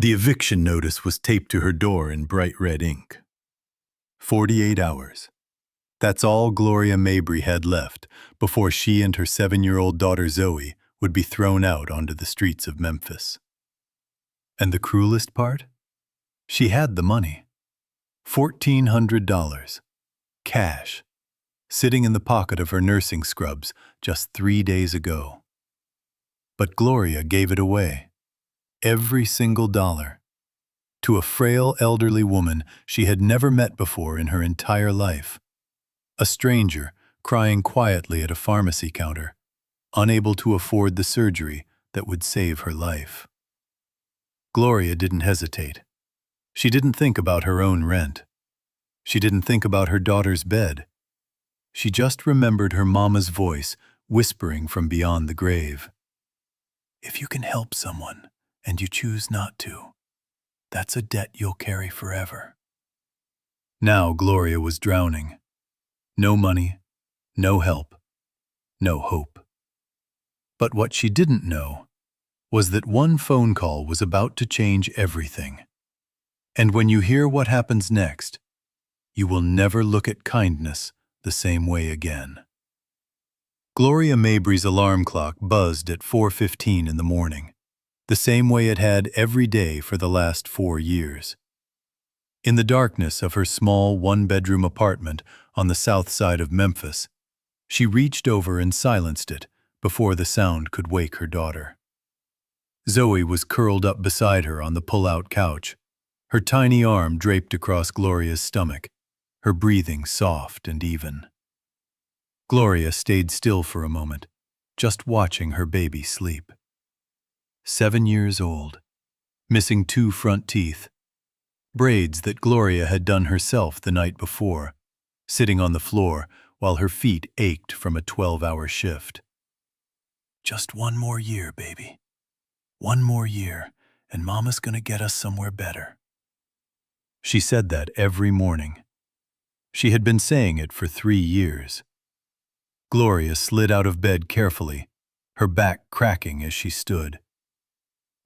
The eviction notice was taped to her door in bright red ink. 48 hours. That's all Gloria Mabry had left before she and her 7-year-old daughter Zoe would be thrown out onto the streets of Memphis. And the cruelest part? She had the money. $1,400. Cash. Sitting in the pocket of her nursing scrubs just 3 days ago. But Gloria gave it away. Every single dollar. To a frail elderly woman she had never met before in her entire life. A stranger crying quietly at a pharmacy counter, unable to afford the surgery that would save her life. Gloria didn't hesitate. She didn't think about her own rent. She didn't think about her daughter's bed. She just remembered her mama's voice whispering from beyond the grave. If you can help someone and you choose not to, that's a debt you'll carry forever. Now Gloria was drowning. No money, no help, no hope. But what she didn't know was that one phone call was about to change everything. And when you hear what happens next, you will never look at kindness the same way again. Gloria Mabry's alarm clock buzzed at 4:15 in the morning, the same way it had every day for the last 4 years. In the darkness of her small one-bedroom apartment on the south side of Memphis, she reached over and silenced it before the sound could wake her daughter. Zoe was curled up beside her on the pull-out couch, her tiny arm draped across Gloria's stomach, her breathing soft and even. Gloria stayed still for a moment, just watching her baby sleep. 7 years old, missing 2 front teeth, braids that Gloria had done herself the night before, sitting on the floor while her feet ached from a 12-hour shift. Just 1 more year, baby. 1 more year, and Mama's gonna get us somewhere better. She said that every morning. She had been saying it for 3 years. Gloria slid out of bed carefully, her back cracking as she stood.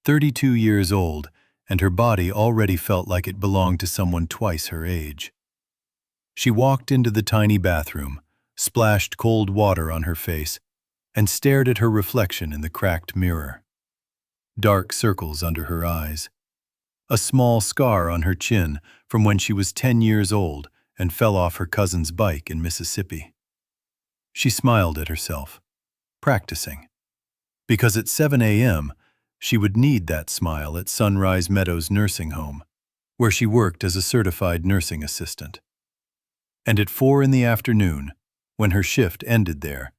32 years old, and her body already felt like it belonged to someone twice her age. She walked into the tiny bathroom, splashed cold water on her face, and stared at her reflection in the cracked mirror. Dark circles under her eyes. A small scar on her chin from when she was 10 years old and fell off her cousin's bike in Mississippi. She smiled at herself, practicing. Because at 7 a.m., she would need that smile at Sunrise Meadows Nursing Home, where she worked as a certified nursing assistant. And at 4 in the afternoon, when her shift ended there,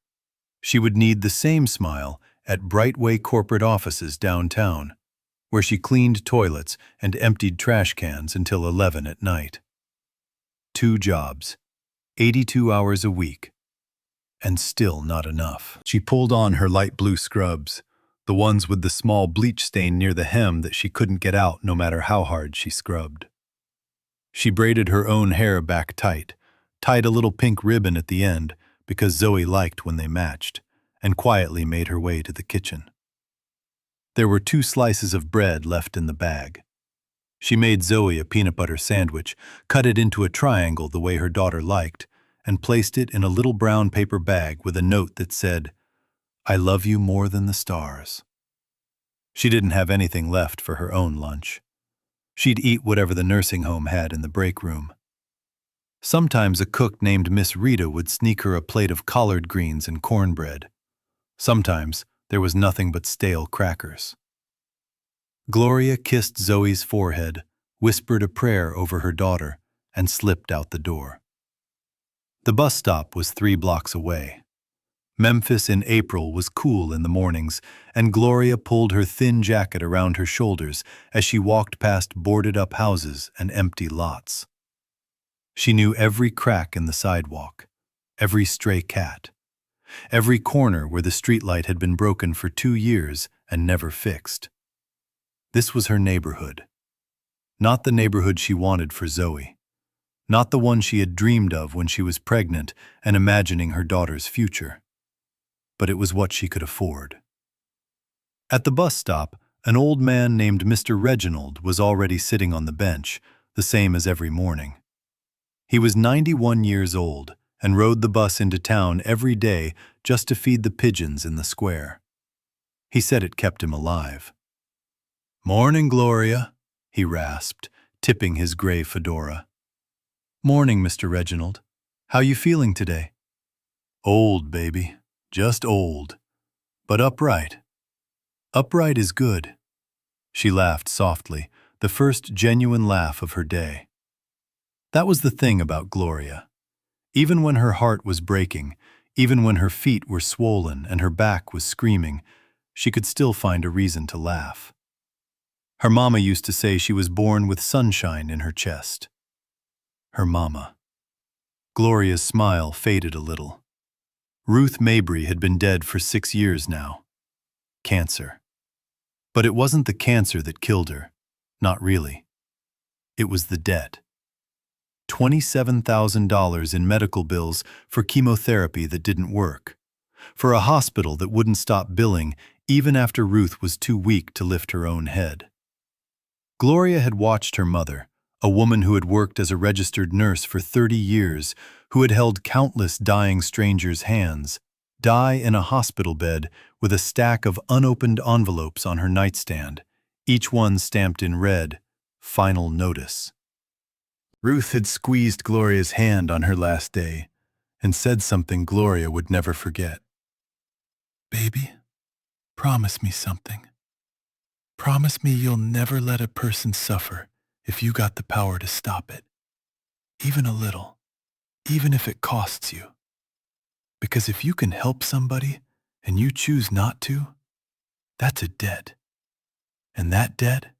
she would need the same smile at Brightway corporate offices downtown, where she cleaned toilets and emptied trash cans until 11 at night. 2 jobs, 82 hours a week, and still not enough. She pulled on her light blue scrubs, the ones with the small bleach stain near the hem that she couldn't get out no matter how hard she scrubbed. She braided her own hair back tight, tied a little pink ribbon at the end because Zoe liked when they matched, and quietly made her way to the kitchen. There were 2 slices of bread left in the bag. She made Zoe a peanut butter sandwich, cut it into a triangle the way her daughter liked, and placed it in a little brown paper bag with a note that said, "I love you more than the stars." She didn't have anything left for her own lunch. She'd eat whatever the nursing home had in the break room. Sometimes a cook named Miss Rita would sneak her a plate of collard greens and cornbread. Sometimes there was nothing but stale crackers. Gloria kissed Zoe's forehead, whispered a prayer over her daughter, and slipped out the door. The bus stop was 3 blocks away. Memphis in April was cool in the mornings, and Gloria pulled her thin jacket around her shoulders as she walked past boarded-up houses and empty lots. She knew every crack in the sidewalk, every stray cat, every corner where the streetlight had been broken for 2 years and never fixed. This was her neighborhood. Not the neighborhood she wanted for Zoe. Not the one she had dreamed of when she was pregnant and imagining her daughter's future. But it was what she could afford. At the bus stop, An old man named Mr. Reginald was already sitting on the bench, the same as every morning. He was 91 years old and rode the bus into town every day just to feed the pigeons in the square. He said it kept him alive. "Morning, Gloria," he rasped, tipping his gray fedora. "Morning, Mr. Reginald. How you feeling today?" "Old, baby. Just old. But upright. Upright is good." She laughed softly, the first genuine laugh of her day. That was the thing about Gloria. Even when her heart was breaking, even when her feet were swollen and her back was screaming, she could still find a reason to laugh. Her mama used to say she was born with sunshine in her chest. Her mama. Gloria's smile faded a little. Ruth Mabry had been dead for 6 years now. Cancer. But it wasn't the cancer that killed her. Not really. It was the debt. $27,000 in medical bills for chemotherapy that didn't work. For a hospital that wouldn't stop billing even after Ruth was too weak to lift her own head. Gloria had watched her mother, a woman who had worked as a registered nurse for 30 years, who had held countless dying strangers' hands, die in a hospital bed with a stack of unopened envelopes on her nightstand, each one stamped in red, "Final Notice." Ruth had squeezed Gloria's hand on her last day and said something Gloria would never forget. "Baby, promise me something. Promise me you'll never let a person suffer if you got the power to stop it. Even a little. Even if it costs you. Because if you can help somebody and you choose not to, that's a debt. And that debt,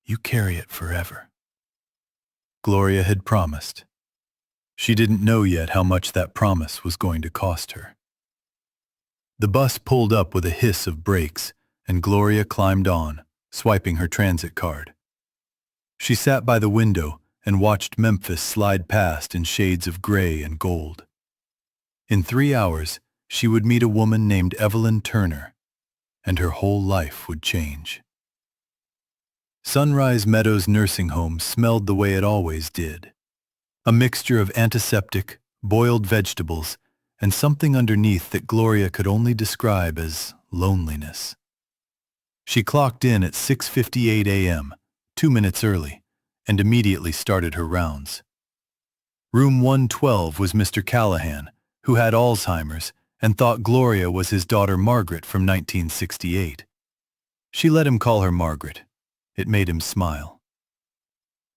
you carry it forever." Gloria had promised. She didn't know yet how much that promise was going to cost her. The bus pulled up with a hiss of brakes, and Gloria climbed on, swiping her transit card. She sat by the window and watched Memphis slide past in shades of gray and gold. In 3 hours, she would meet a woman named Evelyn Turner, and her whole life would change. Sunrise Meadows Nursing Home smelled the way it always did. A mixture of antiseptic, boiled vegetables, and something underneath that Gloria could only describe as loneliness. She clocked in at 6:58 a.m., 2 minutes early, and immediately started her rounds. Room 112 was Mr. Callahan, who had Alzheimer's and thought Gloria was his daughter Margaret from 1968. She let him call her Margaret. It made him smile.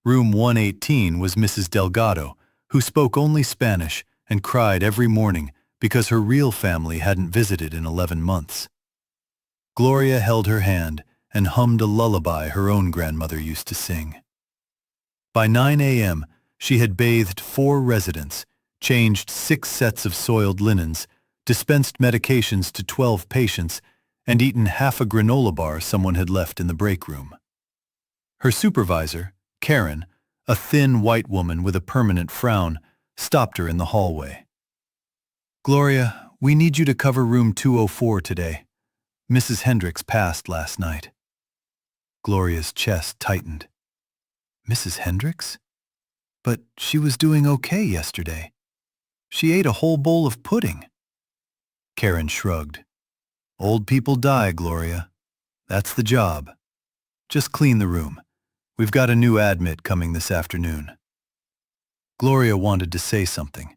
Room 118 was Mrs. Delgado, who spoke only Spanish and cried every morning because her real family hadn't visited in 11 months. Gloria held her hand and hummed a lullaby her own grandmother used to sing. By 9 a.m., she had bathed 4 residents, changed 6 sets of soiled linens, dispensed medications to 12 patients, and eaten half a granola bar someone had left in the break room. Her supervisor, Karen, a thin white woman with a permanent frown, stopped her in the hallway. "Gloria, we need you to cover room 204 today. Mrs. Hendricks passed last night." Gloria's chest tightened. "Mrs. Hendricks? But she was doing okay yesterday. She ate a whole bowl of pudding." Karen shrugged. "Old people die, Gloria. That's the job. Just clean the room. We've got a new admit coming this afternoon." Gloria wanted to say something.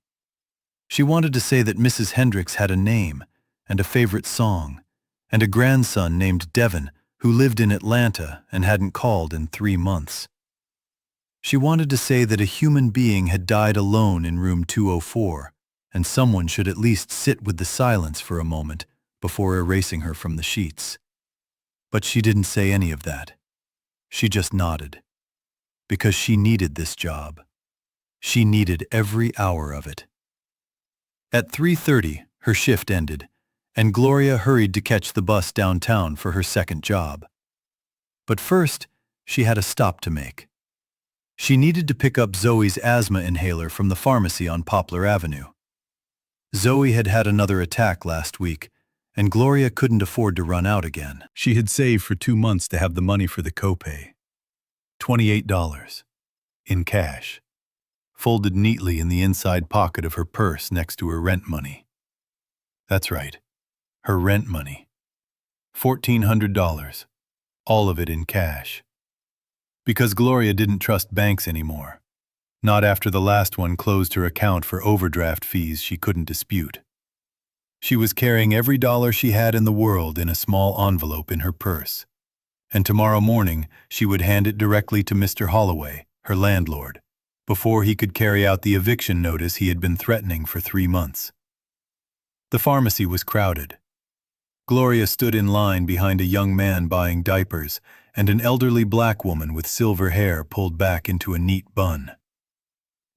She wanted to say that Mrs. Hendricks had a name and a favorite song, and a grandson named Devin who lived in Atlanta and hadn't called in 3 months. She wanted to say that a human being had died alone in room 204, and someone should at least sit with the silence for a moment before erasing her from the sheets. But she didn't say any of that. She just nodded. Because she needed this job. She needed every hour of it. At 3:30, her shift ended, and Gloria hurried to catch the bus downtown for her second job. But first, she had a stop to make. She needed to pick up Zoe's asthma inhaler from the pharmacy on Poplar Avenue. Zoe had had another attack last week, And Gloria couldn't afford to run out again. She had saved for 2 months to have the money for the copay. $28. In cash, folded neatly in the inside pocket of her purse next to her rent money. That's right, her rent money. $1,400, all of it in cash. Because Gloria didn't trust banks anymore. Not after the last one closed her account for overdraft fees she couldn't dispute. She was carrying every dollar she had in the world in a small envelope in her purse. And tomorrow morning she would hand it directly to Mr. Holloway, her landlord, before he could carry out the eviction notice he had been threatening for 3 months. The pharmacy was crowded. Gloria stood in line behind a young man buying diapers and an elderly black woman with silver hair pulled back into a neat bun.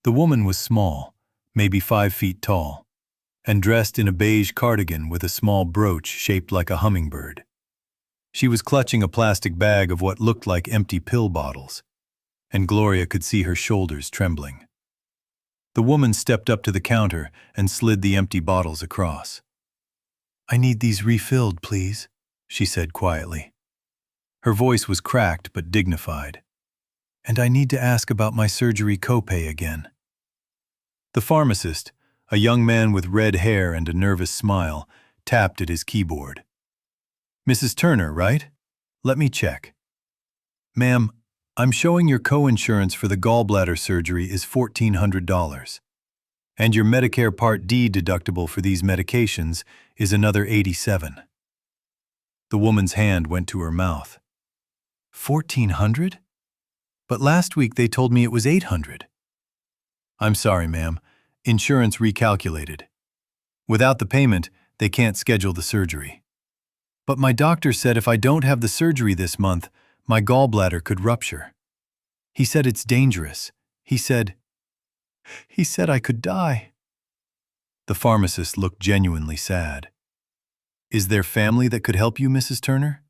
The woman was small, maybe 5 feet tall, and dressed in a beige cardigan with a small brooch shaped like a hummingbird. She was clutching a plastic bag of what looked like empty pill bottles, and Gloria could see her shoulders trembling. The woman stepped up to the counter and slid the empty bottles across. "I need these refilled, please," she said quietly. Her voice was cracked but dignified. "And I need to ask about my surgery copay again." The pharmacist, a young man with red hair and a nervous smile, tapped at his keyboard. "Mrs. Turner, right? Let me check. Ma'am, I'm showing your co-insurance for the gallbladder surgery is $1,400. And your Medicare Part D deductible for these medications is another $87. The woman's hand went to her mouth. $1,400? But last week they told me it was $800. "I'm sorry, ma'am. Insurance recalculated. Without the payment, they can't schedule the surgery. But my doctor said if I don't have the surgery this month, my gallbladder could rupture. He said it's dangerous. He said I could die." The pharmacist looked genuinely sad. "Is there family that could help you, Mrs. Turner?"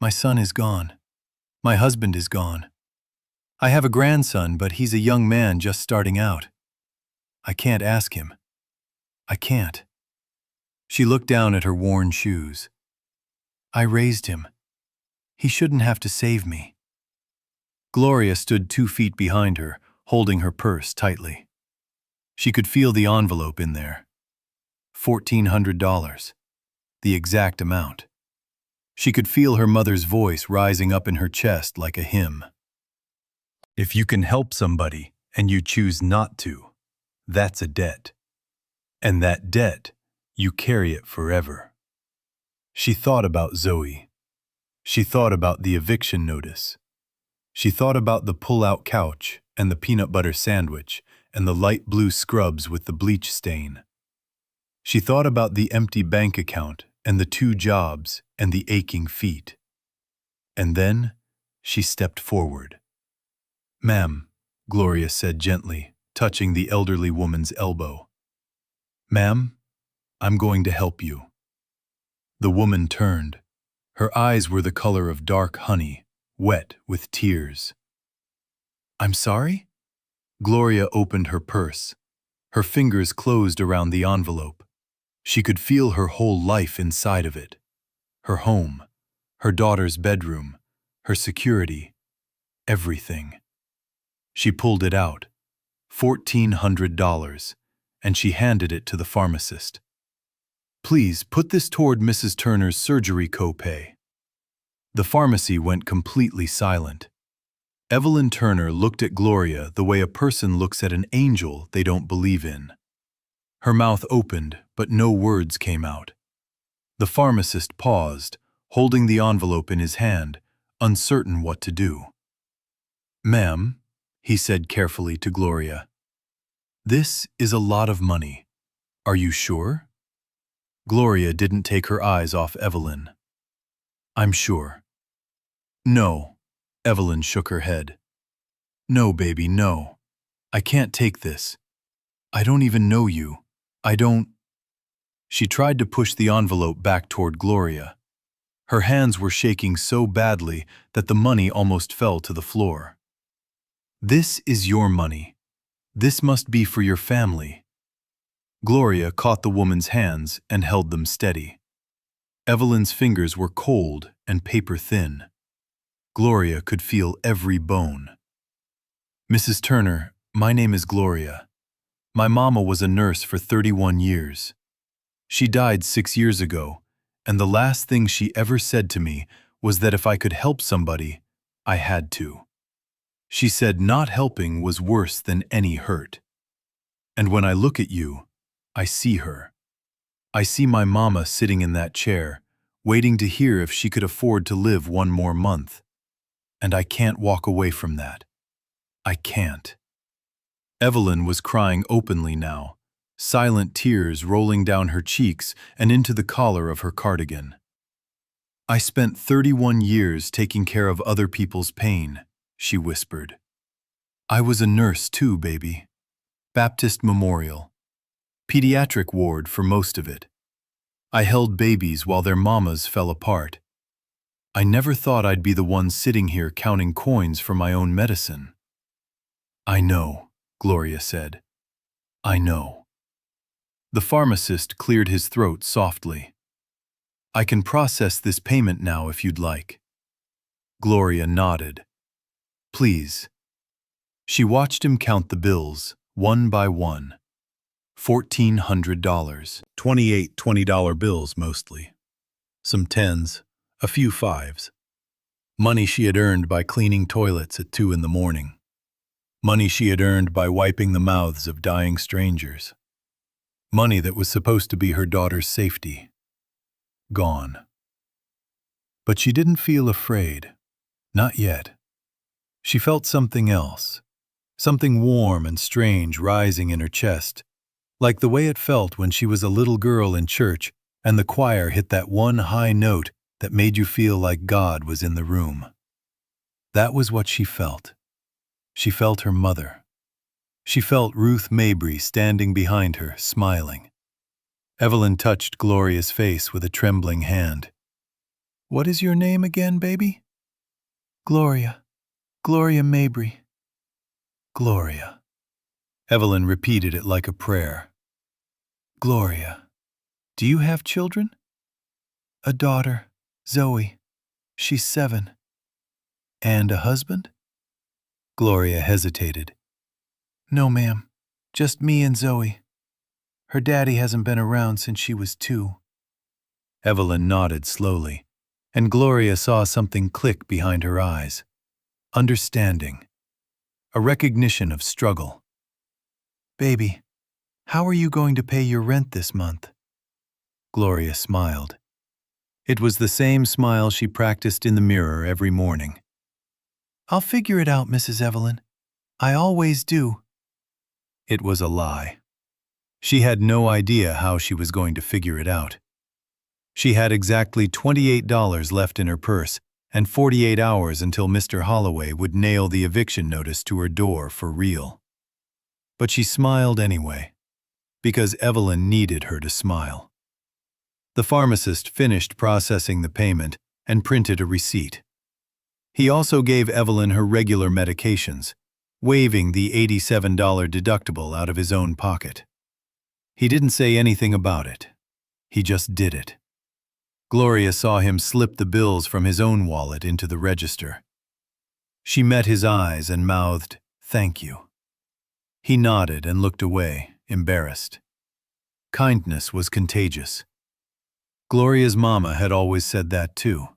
"My son is gone. My husband is gone. I have a grandson, but he's a young man just starting out. I can't ask him. I can't." She looked down at her worn shoes. "I raised him. He shouldn't have to save me." Gloria stood 2 feet behind her, holding her purse tightly. She could feel the envelope in there. $1,400. The exact amount. She could feel her mother's voice rising up in her chest like a hymn. If you can help somebody and you choose not to, that's a debt. And that debt, you carry it forever. She thought about Zoe. She thought about the eviction notice. She thought about the pull-out couch and the peanut butter sandwich and the light blue scrubs with the bleach stain. She thought about the empty bank account and the 2 jobs and the aching feet. And then she stepped forward. "Ma'am," Gloria said gently, touching the elderly woman's elbow. "Ma'am, I'm going to help you." The woman turned. Her eyes were the color of dark honey, wet with tears. "I'm sorry?" Gloria opened her purse. Her fingers closed around the envelope. She could feel her whole life inside of it. Her home, her daughter's bedroom, her security, everything. She pulled it out, $1,400, and she handed it to the pharmacist. "Please put this toward Mrs. Turner's surgery copay." The pharmacy went completely silent. Evelyn Turner looked at Gloria the way a person looks at an angel they don't believe in. Her mouth opened, but no words came out. The pharmacist paused, holding the envelope in his hand, uncertain what to do. "Ma'am," he said carefully to Gloria, "this is a lot of money. Are you sure?" Gloria didn't take her eyes off Evelyn. "I'm sure." "No," Evelyn shook her head. "No, baby, no. I can't take this. I don't even know you. I don't—" She tried to push the envelope back toward Gloria. Her hands were shaking so badly that the money almost fell to the floor. "This is your money. This must be for your family." Gloria caught the woman's hands and held them steady. Evelyn's fingers were cold and paper-thin. Gloria could feel every bone. "Mrs. Turner, my name is Gloria. My mama was a nurse for 31 years. She died 6 years ago, and the last thing she ever said to me was that if I could help somebody, I had to. She said not helping was worse than any hurt. And when I look at you, I see her. I see my mama sitting in that chair, waiting to hear if she could afford to live one more month. And I can't walk away from that. I can't." Evelyn was crying openly now, silent tears rolling down her cheeks and into the collar of her cardigan. "I spent 31 years taking care of other people's pain," she whispered. "I was a nurse too, baby. Baptist Memorial. Pediatric ward for most of it. I held babies while their mamas fell apart. I never thought I'd be the one sitting here counting coins for my own medicine." "I know," Gloria said. "I know." The pharmacist cleared his throat softly. "I can process this payment now if you'd like." Gloria nodded. "Please." She watched him count the bills, one by one. $1,400. 28 $20 bills mostly. Some tens, a few fives. Money she had earned by cleaning toilets at 2 in the morning. Money she had earned by wiping the mouths of dying strangers. Money that was supposed to be her daughter's safety. Gone. But she didn't feel afraid. Not yet. She felt something else. Something warm and strange rising in her chest, like the way it felt when she was a little girl in church and the choir hit that one high note that made you feel like God was in the room. That was what she felt. She felt her mother. She felt Ruth Mabry standing behind her, smiling. Evelyn touched Gloria's face with a trembling hand. "What is your name again, baby?" "Gloria. Gloria Mabry." "Gloria." Evelyn repeated it like a prayer. "Gloria, do you have children?" "A daughter, Zoe. She's 7. "And a husband?" Gloria hesitated. "No, ma'am. Just me and Zoe. Her daddy hasn't been around since she was 2. Evelyn nodded slowly, and Gloria saw something click behind her eyes. Understanding. A recognition of struggle. "Baby, how are you going to pay your rent this month?" Gloria smiled. It was the same smile she practiced in the mirror every morning. "I'll figure it out, Mrs. Evelyn. I always do." It was a lie. She had no idea how she was going to figure it out. She had exactly $28 left in her purse and 48 hours until Mr. Holloway would nail the eviction notice to her door for real. But she smiled anyway, because Evelyn needed her to smile. The pharmacist finished processing the payment and printed a receipt. He also gave Evelyn her regular medications, waiving the $87 deductible out of his own pocket. He didn't say anything about it. He just did it. Gloria saw him slip the bills from his own wallet into the register. She met his eyes and mouthed, "Thank you." He nodded and looked away, embarrassed. Kindness was contagious. Gloria's mama had always said that too.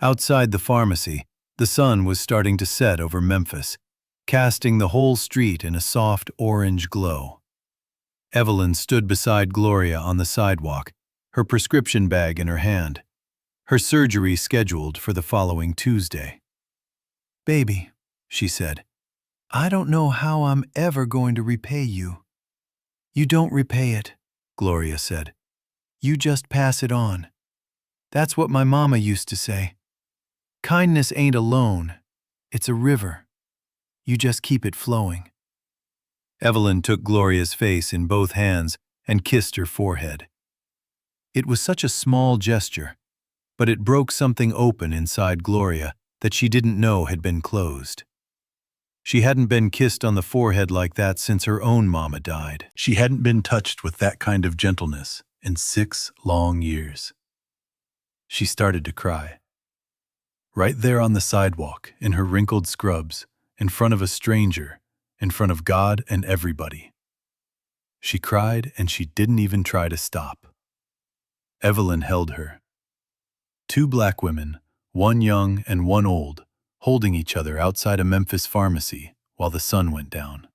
Outside the pharmacy, the sun was starting to set over Memphis, casting the whole street in a soft orange glow. Evelyn stood beside Gloria on the sidewalk, her prescription bag in her hand, her surgery scheduled for the following Tuesday. "Baby," she said, "I don't know how I'm ever going to repay you." "You don't repay it," Gloria said. "You just pass it on. That's what my mama used to say. Kindness ain't a loan, it's a river. You just keep it flowing." Evelyn took Gloria's face in both hands and kissed her forehead. It was such a small gesture, but it broke something open inside Gloria that she didn't know had been closed. She hadn't been kissed on the forehead like that since her own mama died. She hadn't been touched with that kind of gentleness in 6 long years. She started to cry. Right there on the sidewalk, in her wrinkled scrubs, in front of a stranger, in front of God and everybody. She cried and she didn't even try to stop. Evelyn held her. Two black women, one young and one old, holding each other outside a Memphis pharmacy while the sun went down.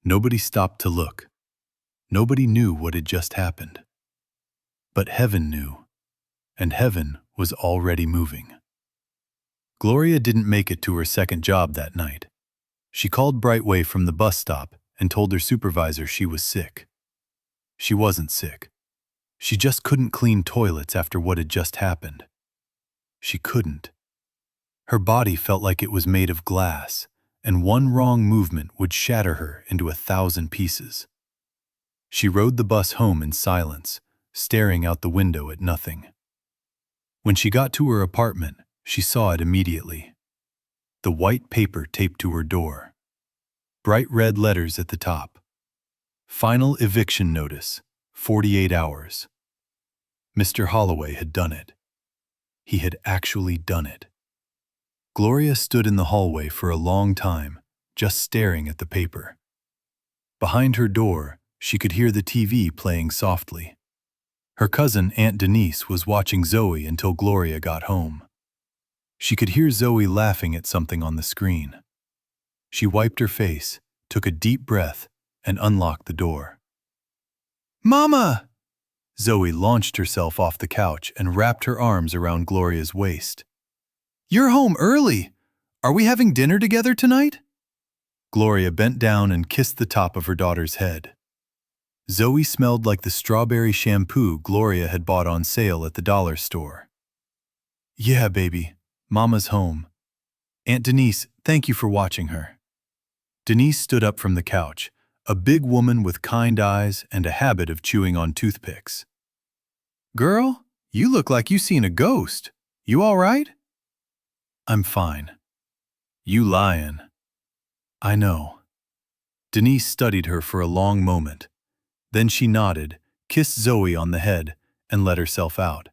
Nobody stopped to look. Nobody knew what had just happened. But heaven knew, and heaven was already moving. Gloria didn't make it to her second job that night. She called Brightway from the bus stop and told her supervisor she was sick. She wasn't sick. She just couldn't clean toilets after what had just happened. She couldn't. Her body felt like it was made of glass, and one wrong movement would shatter her into 1,000 pieces. She rode the bus home in silence, staring out the window at nothing. When she got to her apartment, she saw it immediately. The white paper taped to her door. Bright red letters at the top. Final eviction notice, 48 hours. Mr. Holloway had done it. He had actually done it. Gloria stood in the hallway for a long time, just staring at the paper. Behind her door, she could hear the TV playing softly. Her cousin, Aunt Denise, was watching Zoe until Gloria got home. She could hear Zoe laughing at something on the screen. She wiped her face, took a deep breath, and unlocked the door. "Mama!" Zoe launched herself off the couch and wrapped her arms around Gloria's waist. "You're home early! Are we having dinner together tonight?" Gloria bent down and kissed the top of her daughter's head. Zoe smelled like the strawberry shampoo Gloria had bought on sale at the dollar store. "Yeah, baby. Mama's home. Aunt Denise, thank you for watching her." Denise stood up from the couch, a big woman with kind eyes and a habit of chewing on toothpicks. "Girl, you look like you seen a ghost. You all right?" "I'm fine." "You lying." "I know." Denise studied her for a long moment. Then she nodded, kissed Zoe on the head, and let herself out.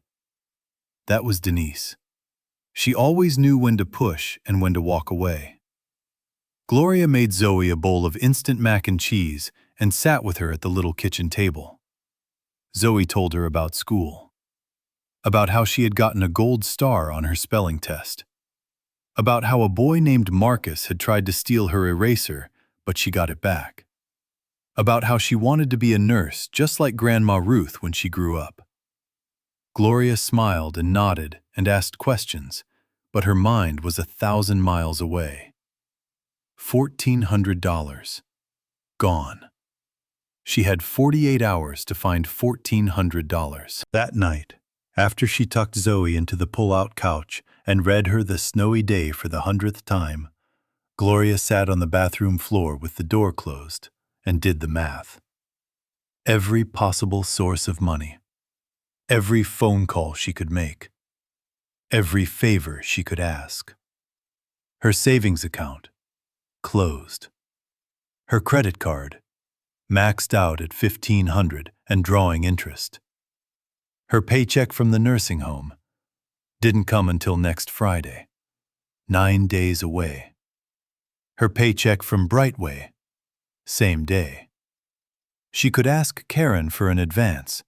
That was Denise. She always knew when to push and when to walk away. Gloria made Zoe a bowl of instant mac and cheese and sat with her at the little kitchen table. Zoe told her about school, about how she had gotten a gold star on her spelling test, about how a boy named Marcus had tried to steal her eraser, but she got it back, about how she wanted to be a nurse just like Grandma Ruth when she grew up. Gloria smiled and nodded and asked questions, but her mind was 1,000 miles away. $1,400. Gone. She had 48 hours to find $1,400. That night, after she tucked Zoe into the pull-out couch and read her The Snowy Day for the 100th time, Gloria sat on the bathroom floor with the door closed and did the math. Every possible source of money. Every phone call she could make. Every favor she could ask. Her savings account. Closed. Her credit card. Maxed out at $1,500 and drawing interest. Her paycheck from the nursing home. Didn't come until next Friday. 9 days away. Her paycheck from Brightway. Same day. She could ask Karen for an advance,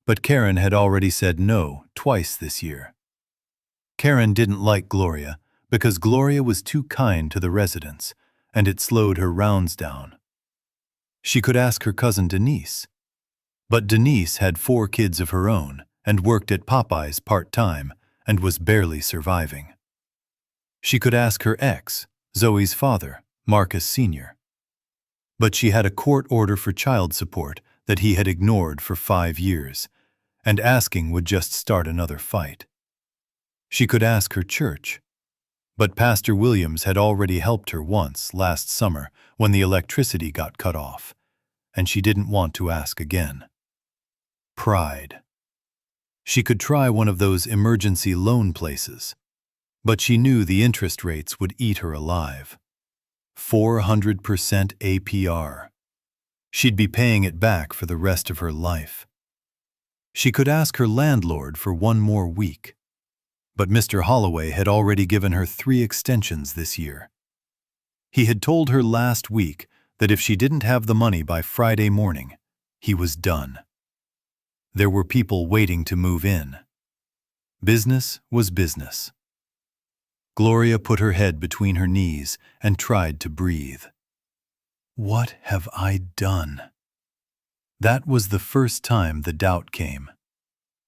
but Karen had already said no twice this year. Karen didn't like Gloria because Gloria was too kind to the residents, and it slowed her rounds down. She could ask her cousin Denise, but Denise had 4 kids of her own and worked at Popeye's part-time and was barely surviving. She could ask her ex, Zoe's father, Marcus Sr., but she had a court order for child support that he had ignored for 5 years, and asking would just start another fight. She could ask her church, but Pastor Williams had already helped her once last summer when the electricity got cut off, and she didn't want to ask again. Pride. She could try one of those emergency loan places, but she knew the interest rates would eat her alive. 400% APR. She'd be paying it back for the rest of her life. She could ask her landlord for one more week. But Mr. Holloway had already given her 3 extensions this year. He had told her last week that if she didn't have the money by Friday morning, he was done. There were people waiting to move in. Business was business. Gloria put her head between her knees and tried to breathe. What have I done? That was the first time the doubt came.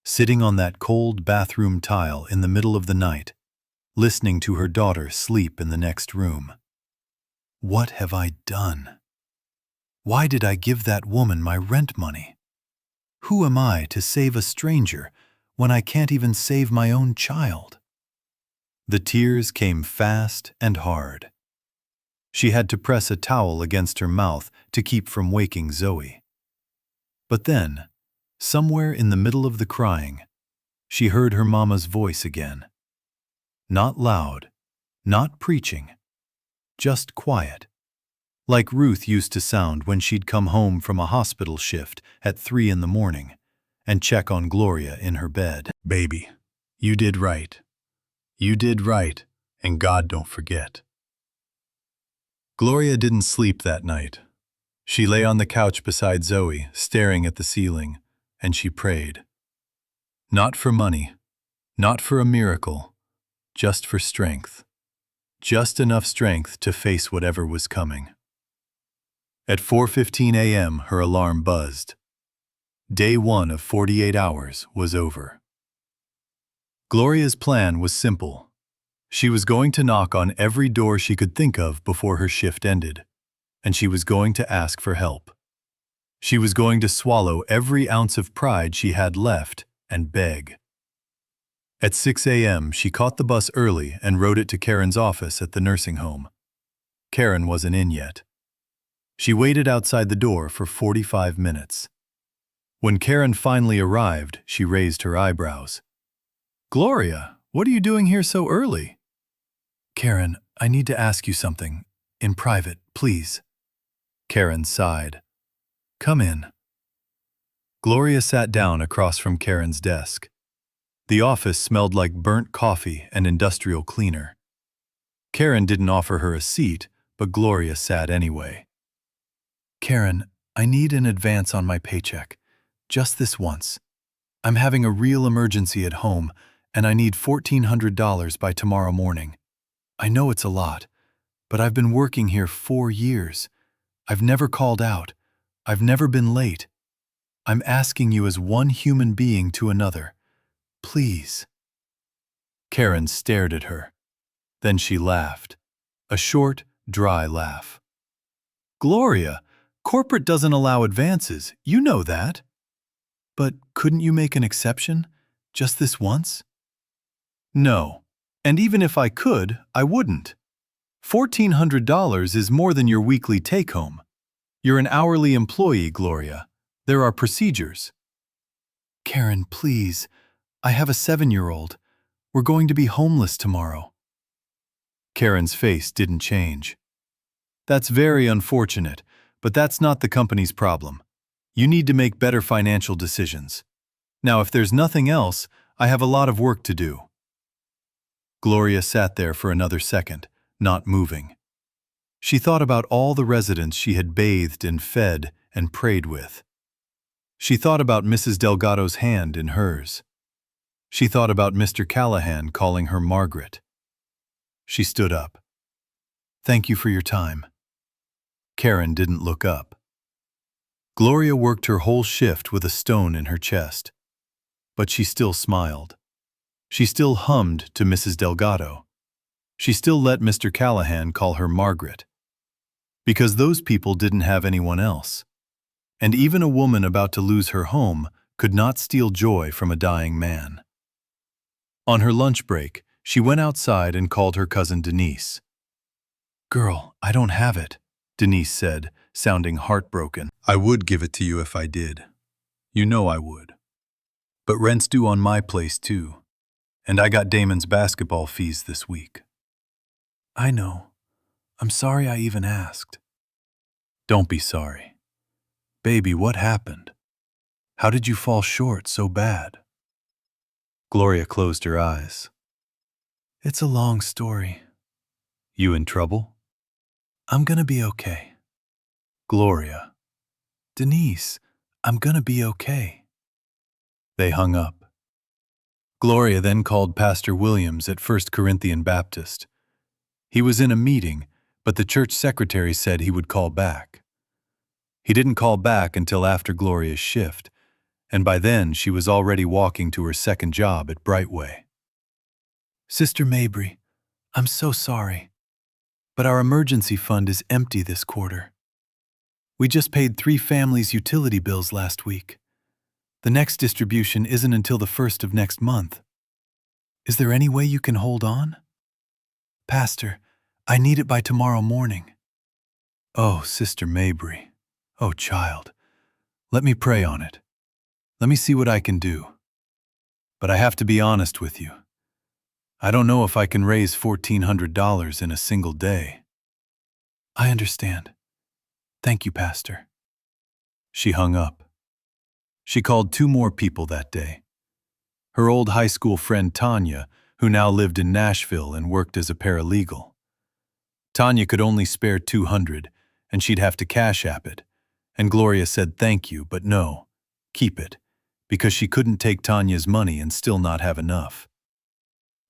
Sitting on that cold bathroom tile in the middle of the night, listening to her daughter sleep in the next room. What have I done? Why did I give that woman my rent money? Who am I to save a stranger when I can't even save my own child? The tears came fast and hard. She had to press a towel against her mouth to keep from waking Zoe. But then, somewhere in the middle of the crying, she heard her mama's voice again. Not loud, not preaching, just quiet, like Ruth used to sound when she'd come home from a hospital shift at 3 in the morning and check on Gloria in her bed. Baby, you did right. You did right, and God don't forget. Gloria didn't sleep that night. She lay on the couch beside Zoe, staring at the ceiling, and she prayed. Not for money, not for a miracle, just for strength. Just enough strength to face whatever was coming. At 4:15 a.m., her alarm buzzed. Day 1 of 48 hours was over. Gloria's plan was simple. She was going to knock on every door she could think of before her shift ended, and she was going to ask for help. She was going to swallow every ounce of pride she had left and beg. At 6 a.m., she caught the bus early and rode it to Karen's office at the nursing home. Karen wasn't in yet. She waited outside the door for 45 minutes. When Karen finally arrived, she raised her eyebrows. Gloria, what are you doing here so early? Karen, I need to ask you something. In private, please. Karen sighed. Come in. Gloria sat down across from Karen's desk. The office smelled like burnt coffee and industrial cleaner. Karen didn't offer her a seat, but Gloria sat anyway. Karen, I need an advance on my paycheck. Just this once. I'm having a real emergency at home, and I need $1,400 by tomorrow morning. I know it's a lot, but I've been working here 4 years. I've never called out. I've never been late. I'm asking you as one human being to another. Please. Karen stared at her. Then she laughed. A short, dry laugh. Gloria, corporate doesn't allow advances. You know that. But couldn't you make an exception? Just this once? No. And even if I could, I wouldn't. $1,400 is more than your weekly take-home. You're an hourly employee, Gloria. There are procedures. Karen, please. I have a 7-year-old. We're going to be homeless tomorrow. Karen's face didn't change. That's very unfortunate, but that's not the company's problem. You need to make better financial decisions. Now, if there's nothing else, I have a lot of work to do. Gloria sat there for another second, not moving. She thought about all the residents she had bathed and fed and prayed with. She thought about Mrs. Delgado's hand in hers. She thought about Mr. Callahan calling her Margaret. She stood up. Thank you for your time. Karen didn't look up. Gloria worked her whole shift with a stone in her chest. But she still smiled. She still hummed to Mrs. Delgado. She still let Mr. Callahan call her Margaret. Because those people didn't have anyone else. And even a woman about to lose her home could not steal joy from a dying man. On her lunch break, she went outside and called her cousin Denise. Girl, I don't have it, Denise said, sounding heartbroken. I would give it to you if I did. You know I would. But rent's due on my place too. And I got Damon's basketball fees this week. I know. I'm sorry I even asked. Don't be sorry. Baby, what happened? How did you fall short so bad? Gloria closed her eyes. It's a long story. You in trouble? I'm gonna be okay. Gloria. Denise, I'm gonna be okay. They hung up. Gloria then called Pastor Williams at First Corinthian Baptist. He was in a meeting, but the church secretary said he would call back. He didn't call back until after Gloria's shift, and by then she was already walking to her second job at Brightway. Sister Mabry, I'm so sorry, but our emergency fund is empty this quarter. We just paid 3 families' utility bills last week. The next distribution isn't until the 1st of next month. Is there any way you can hold on? Pastor, I need it by tomorrow morning. Oh, Sister Mabry. Oh, child. Let me pray on it. Let me see what I can do. But I have to be honest with you. I don't know if I can raise $1,400 in a single day. I understand. Thank you, Pastor. She hung up. She called 2 more people that day. Her old high school friend Tanya, who now lived in Nashville and worked as a paralegal. Tanya could only spare $200, and she'd have to Cash App it. And Gloria said thank you, but no, keep it, because she couldn't take Tanya's money and still not have enough.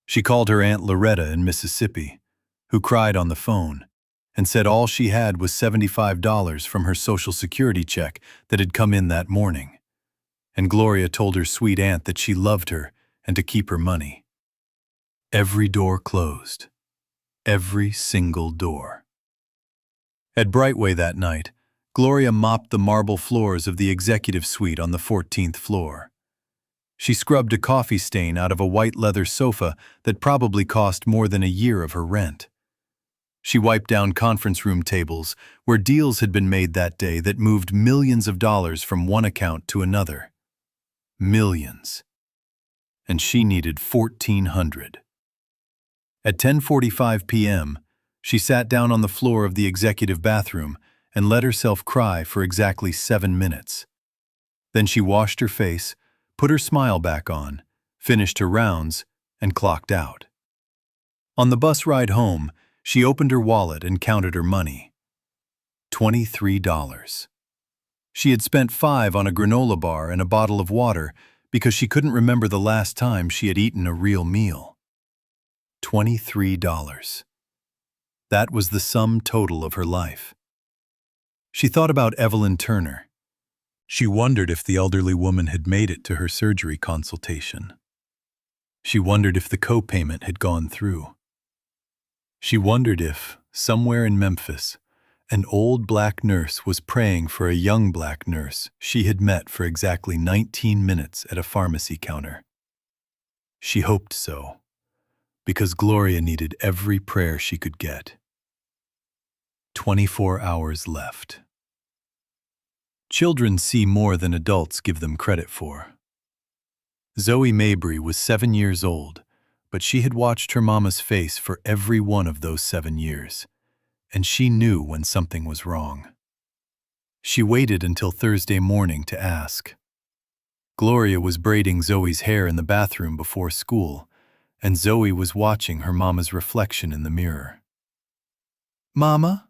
She called her Aunt Loretta in Mississippi, who cried on the phone, and said all she had was $75 from her Social Security check that had come in that morning. And Gloria told her sweet aunt that she loved her and to keep her money. Every door closed. Every single door. At Brightway that night, Gloria mopped the marble floors of the executive suite on the 14th floor. She scrubbed a coffee stain out of a white leather sofa that probably cost more than a year of her rent. She wiped down conference room tables where deals had been made that day that moved millions of dollars from one account to another. Millions. And she needed $1,400. At 10:45 p.m., she sat down on the floor of the executive bathroom and let herself cry for exactly 7 minutes. Then she washed her face, put her smile back on, finished her rounds, and clocked out. On the bus ride home, she opened her wallet and counted her money. $23. She had spent $5 on a granola bar and a bottle of water because she couldn't remember the last time she had eaten a real meal. $23. That was the sum total of her life. She thought about Evelyn Turner. She wondered if the elderly woman had made it to her surgery consultation. She wondered if the co-payment had gone through. She wondered if, somewhere in Memphis, an old black nurse was praying for a young black nurse she had met for exactly 19 minutes at a pharmacy counter. She hoped so, because Gloria needed every prayer she could get. 24 hours left. Children see more than adults give them credit for. Zoe Mabry was 7 years old, but she had watched her mama's face for every one of those 7 years, and she knew when something was wrong. She waited until Thursday morning to ask. Gloria was braiding Zoe's hair in the bathroom before school, and Zoe was watching her mama's reflection in the mirror. Mama?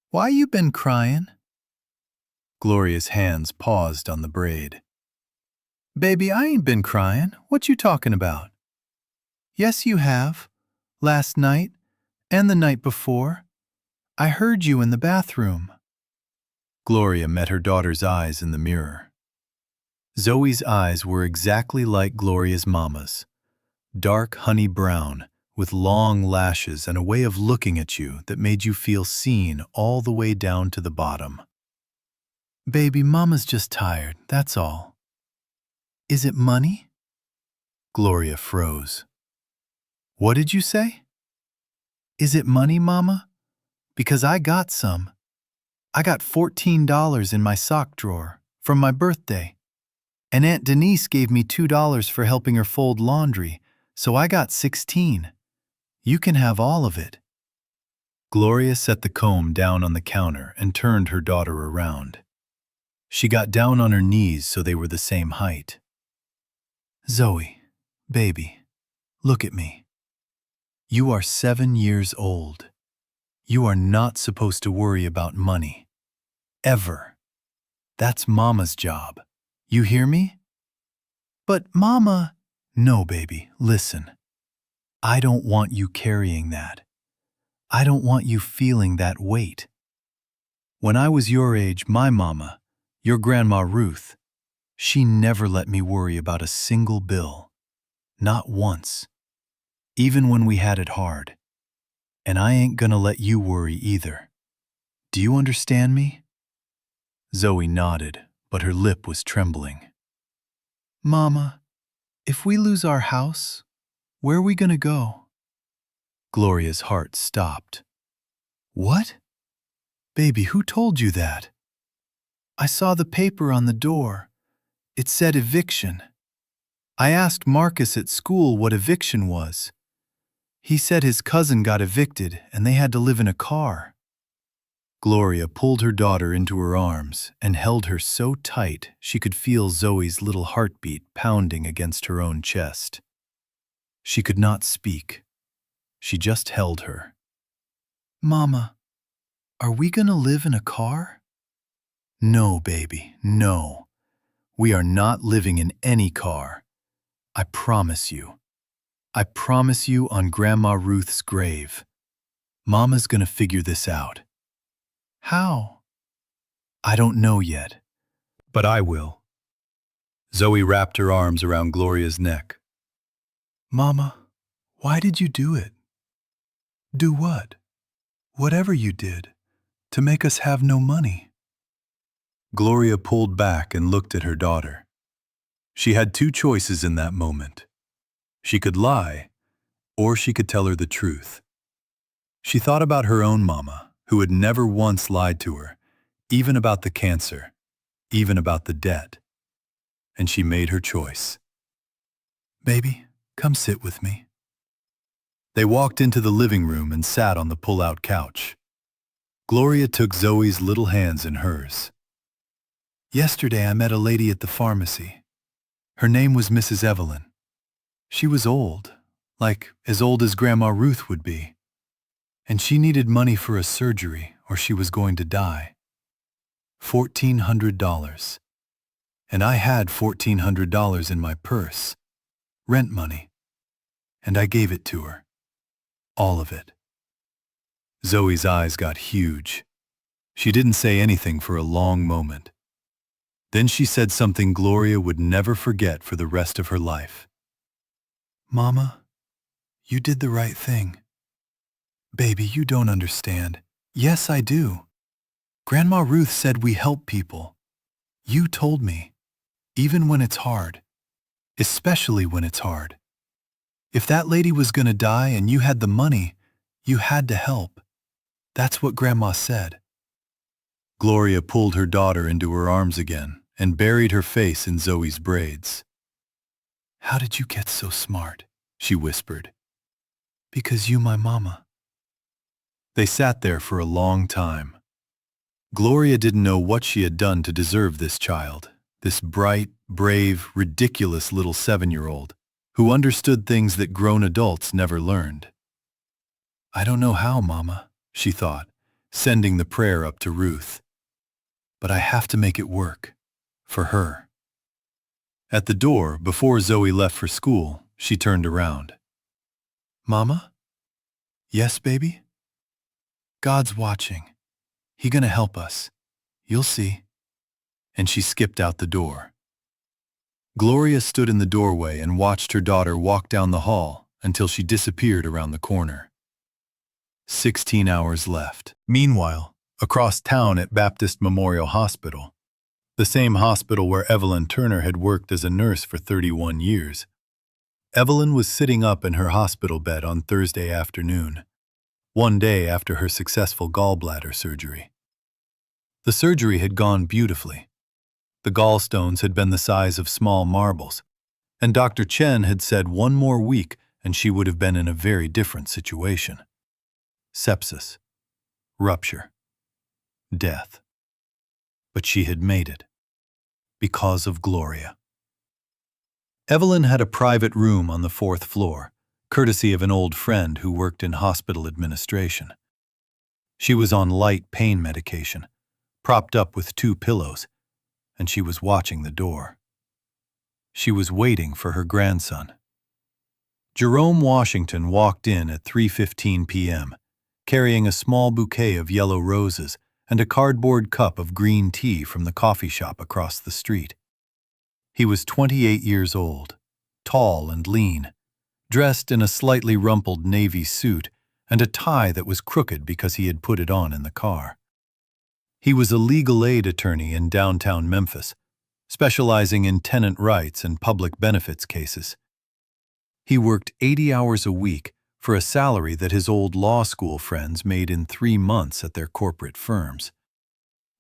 Why you been crying? Gloria's hands paused on the braid. Baby, I ain't been crying. What you talking about? Yes, you have. Last night, and the night before. I heard you in the bathroom. Gloria met her daughter's eyes in the mirror. Zoe's eyes were exactly like Gloria's mama's. Dark honey brown, with long lashes and a way of looking at you that made you feel seen all the way down to the bottom. Baby, Mama's just tired, that's all. Is it money? Gloria froze. What did you say? Is it money, Mama? Because I got some. I got $14 in my sock drawer from my birthday. And Aunt Denise gave me $2 for helping her fold laundry, so I got 16. You can have all of it. Gloria set the comb down on the counter and turned her daughter around. She got down on her knees so they were the same height. "Zoe, baby, look at me. You are 7 years old. You are not supposed to worry about money. Ever. That's Mama's job. You hear me?" "But Mama—" "No, baby, listen. I don't want you carrying that. I don't want you feeling that weight. When I was your age, my mama, your Grandma Ruth, she never let me worry about a single bill. Not once. Even when we had it hard. And I ain't gonna let you worry either. Do you understand me?" Zoe nodded, but her lip was trembling. "Mama, if we lose our house, where are we gonna go?" Gloria's heart stopped. "What? Baby, who told you that?" "I saw the paper on the door. It said eviction. I asked Marcus at school what eviction was. He said his cousin got evicted and they had to live in a car." Gloria pulled her daughter into her arms and held her so tight she could feel Zoe's little heartbeat pounding against her own chest. She could not speak. She just held her. "Mama, are we gonna live in a car?" "No, baby, no. We are not living in any car. I promise you. I promise you on Grandma Ruth's grave. Mama's gonna figure this out." "How?" "I don't know yet, but I will." Zoe wrapped her arms around Gloria's neck. "Mama, why did you do it?" "Do what?" "Whatever you did, to make us have no money." Gloria pulled back and looked at her daughter. She had two choices in that moment. She could lie, or she could tell her the truth. She thought about her own mama, who had never once lied to her, even about the cancer, even about the debt. And she made her choice. "Baby, come sit with me." They walked into the living room and sat on the pull-out couch. Gloria took Zoe's little hands in hers. "Yesterday I met a lady at the pharmacy. Her name was Mrs. Evelyn. She was old, like as old as Grandma Ruth would be. And she needed money for a surgery or she was going to die. $1,400. And I had $1,400 in my purse, rent money. And I gave it to her. All of it." Zoe's eyes got huge. She didn't say anything for a long moment. Then she said something Gloria would never forget for the rest of her life. "Mama, you did the right thing. Baby, you don't understand. Yes, I do. Grandma Ruth said we help people. You told me, even when it's hard, especially when it's hard. If that lady was gonna die and you had the money, you had to help. That's what Grandma said." Gloria pulled her daughter into her arms again and buried her face in Zoe's braids. "How did you get so smart?" she whispered. "Because you my mama." They sat there for a long time. Gloria didn't know what she had done to deserve this child, this bright, brave, ridiculous little 7-year-old who understood things that grown adults never learned. "I don't know how, Mama," she thought, sending the prayer up to Ruth. "But I have to make it work. For her." At the door, before Zoe left for school, she turned around. "Mama?" "Yes, baby?" "God's watching. He gonna help us. You'll see." And she skipped out the door. Gloria stood in the doorway and watched her daughter walk down the hall until she disappeared around the corner. 16 hours left. Meanwhile, across town at Baptist Memorial Hospital, the same hospital where Evelyn Turner had worked as a nurse for 31 years, Evelyn was sitting up in her hospital bed on Thursday afternoon, one day after her successful gallbladder surgery. The surgery had gone beautifully. The gallstones had been the size of small marbles, and Dr. Chen had said one more week and she would have been in a very different situation. Sepsis, rupture, death. But she had made it. because of Gloria. Evelyn had a private room on the 4th floor, courtesy of an old friend who worked in hospital administration. She was on light pain medication, propped up with 2 pillows, and she was watching the door. She was waiting for her grandson. Jerome Washington walked in at 3:15 p.m., carrying a small bouquet of yellow roses and a cardboard cup of green tea from the coffee shop across the street. He was 28 years old, tall and lean, dressed in a slightly rumpled navy suit and a tie that was crooked because he had put it on in the car. He was a legal aid attorney in downtown Memphis, specializing in tenant rights and public benefits cases. He worked 80 hours a week for a salary that his old law school friends made in 3 months at their corporate firms.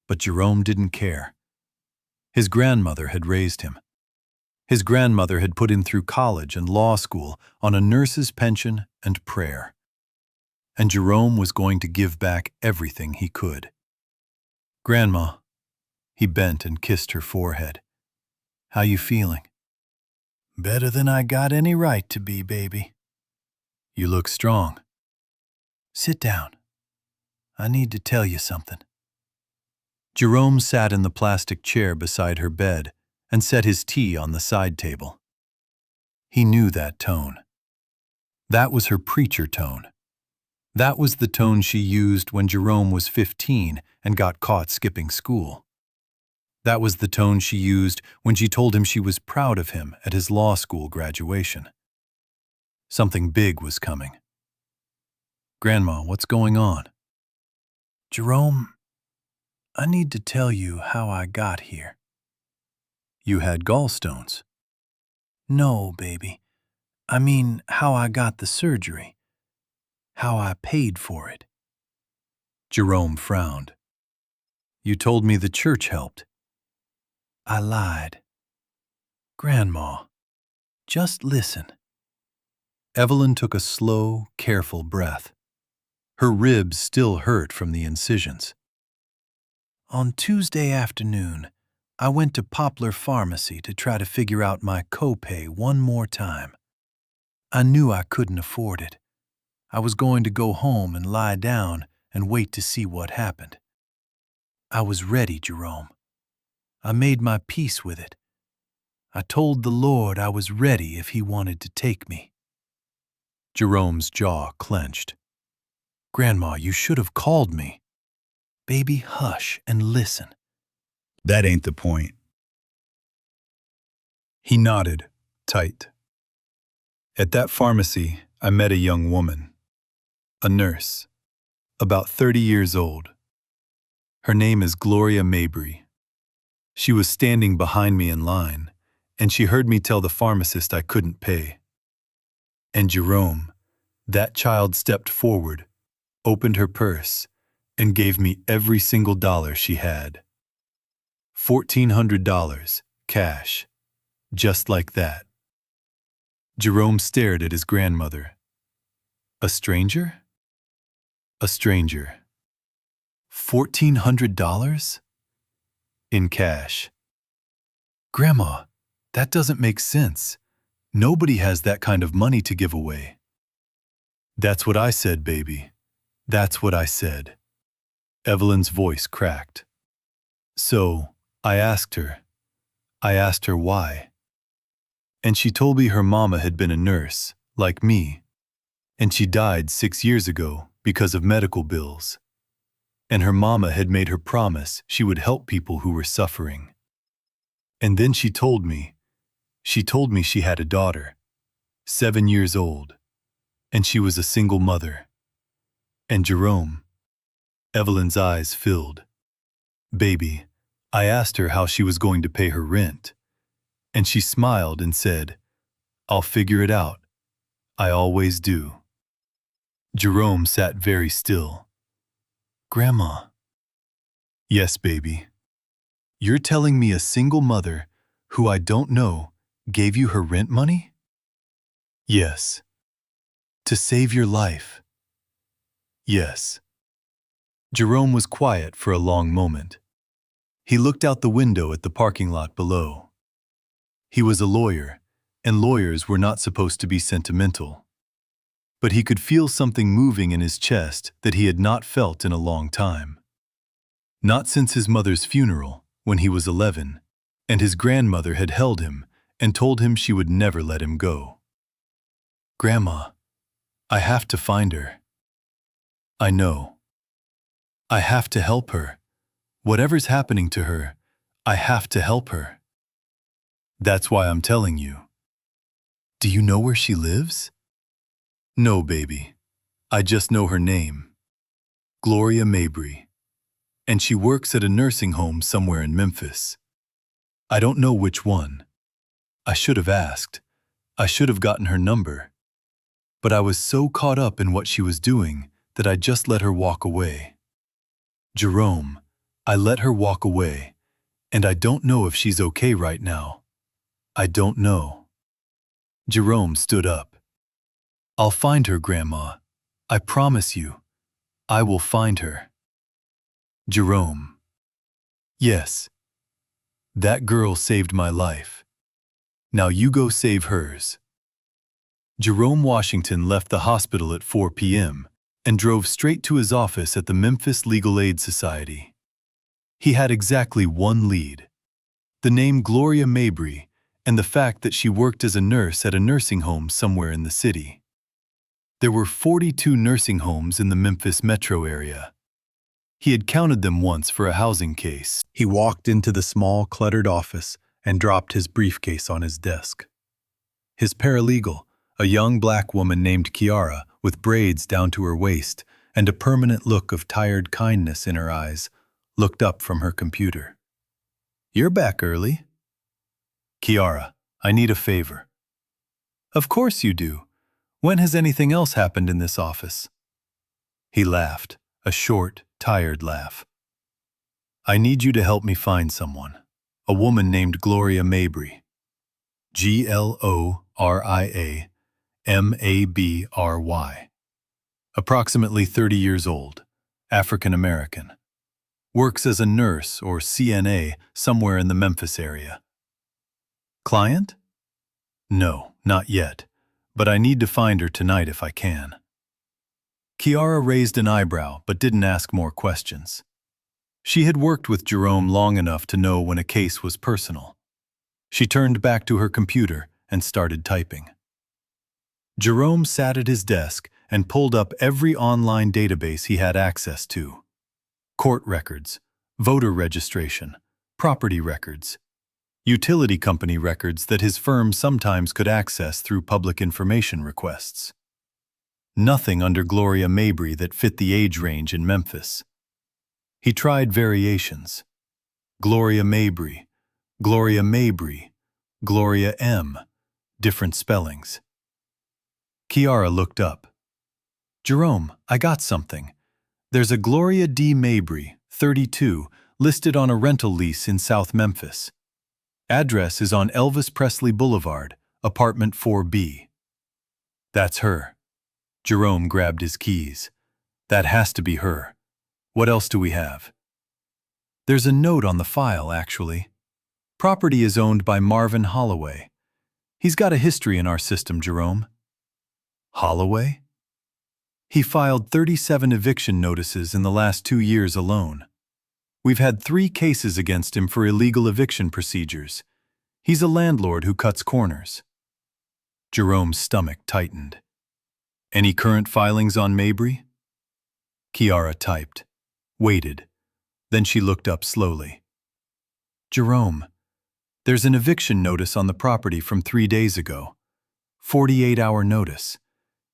But Jerome didn't care. His grandmother had raised him. His grandmother had put him through college and law school on a nurse's pension and prayer. And Jerome was going to give back everything he could. "Grandma," he bent and kissed her forehead. "How you feeling?" "Better than I got any right to be, baby." "You look strong." "Sit down. I need to tell you something." Jerome sat in the plastic chair beside her bed and set his tea on the side table. He knew that tone. That was her preacher tone. That was the tone she used when Jerome was 15 and got caught skipping school. That was the tone she used when she told him she was proud of him at his law school graduation. Something big was coming. "Grandma, what's going on?" "Jerome, I need to tell you how I got here." "You had gallstones." "No, baby. I mean how I got the surgery. How I paid for it." Jerome frowned. "You told me the church helped." "I lied. Grandma, just listen." Evelyn took a slow, careful breath. Her ribs still hurt from the incisions. "On Tuesday afternoon, I went to Poplar Pharmacy to try to figure out my copay one more time. I knew I couldn't afford it. I was going to go home and lie down and wait to see what happened. I was ready, Jerome. I made my peace with it. I told the Lord I was ready if He wanted to take me." Jerome's jaw clenched. "Grandma, you should have called me." "Baby, hush and listen." That ain't the point. He nodded, tight. "At that pharmacy, I met a young woman. A nurse, about 30 years old. Her name is Gloria Mabry. She was standing behind me in line, and she heard me tell the pharmacist I couldn't pay. And Jerome, that child stepped forward, opened her purse, and gave me every single dollar she had. $1,400, cash, just like that." Jerome stared at his grandmother. "A stranger?" "A stranger. $1,400? In cash." "Grandma, that doesn't make sense. Nobody has that kind of money to give away." "That's what I said, baby. That's what I said." Evelyn's voice cracked. "So, I asked her why. And she told me her mama had been a nurse, like me, and she died 6 years ago because of medical bills. And her mama had made her promise she would help people who were suffering. And then she told me she had a daughter, 7 years old, and she was a single mother. And Jerome," Evelyn's eyes filled. "Baby, I asked her how she was going to pay her rent, and she smiled and said, 'I'll figure it out. I always do.'" Jerome sat very still. "Grandma." "Yes, baby. You're telling me a single mother, who I don't know, gave you her rent money?" "Yes." "To save your life?" "Yes." Jerome was quiet for a long moment. He looked out the window at the parking lot below. He was a lawyer, and lawyers were not supposed to be sentimental. But he could feel something moving in his chest that he had not felt in a long time. Not since his mother's funeral, when he was 11, and his grandmother had held him and told him she would never let him go. "Grandma, I have to find her. I know. I have to help her. Whatever's happening to her, I have to help her. That's why I'm telling you." "Do you know where she lives?" "No, baby. I just know her name. Gloria Mabry. And she works at a nursing home somewhere in Memphis. I don't know which one. I should have asked. I should have gotten her number. But I was so caught up in what she was doing that I just let her walk away. Jerome, I let her walk away, and I don't know if she's okay right now. I don't know." Jerome stood up. "I'll find her, Grandma. I promise you. I will find her." Jerome. "Yes. That girl saved my life. Now you go save hers." Jerome Washington left the hospital at 4 p.m. and drove straight to his office at the Memphis Legal Aid Society. He had exactly one lead: the name Gloria Mabry and the fact that she worked as a nurse at a nursing home somewhere in the city. There were 42 nursing homes in the Memphis metro area. He had counted them once for a housing case. He walked into the small, cluttered office and dropped his briefcase on his desk. His paralegal, a young black woman named Kiara, with braids down to her waist and a permanent look of tired kindness in her eyes, looked up from her computer. "You're back early." "Kiara, I need a favor." "Of course you do. When has anything else happened in this office?" He laughed, a short, tired laugh. "I need you to help me find someone. A woman named Gloria Mabry. Gloria Mabry. Approximately 30 years old, African American. Works as a nurse or CNA somewhere in the Memphis area." "Client?" "No, not yet, but I need to find her tonight if I can." Kiara raised an eyebrow but didn't ask more questions. She had worked with Jerome long enough to know when a case was personal. She turned back to her computer and started typing. Jerome sat at his desk and pulled up every online database he had access to. Court records, voter registration, property records, utility company records that his firm sometimes could access through public information requests. Nothing under Gloria Mabry that fit the age range in Memphis. He tried variations. Gloria Mabry, Gloria Mabry, Gloria M., different spellings. Kiara looked up. "Jerome, I got something. There's a Gloria D. Mabry, 32, listed on a rental lease in South Memphis. Address is on Elvis Presley Boulevard, apartment 4B. "That's her." Jerome grabbed his keys. "That has to be her. What else do we have?" "There's a note on the file, actually. Property is owned by Marvin Holloway. He's got a history in our system, Jerome." "Holloway?" "He filed 37 eviction notices in the last 2 years alone. We've had 3 cases against him for illegal eviction procedures. He's a landlord who cuts corners." Jerome's stomach tightened. "Any current filings on Mabry?" Kiara typed, waited. Then she looked up slowly. "Jerome, there's an eviction notice on the property from 3 days ago. 48-hour notice,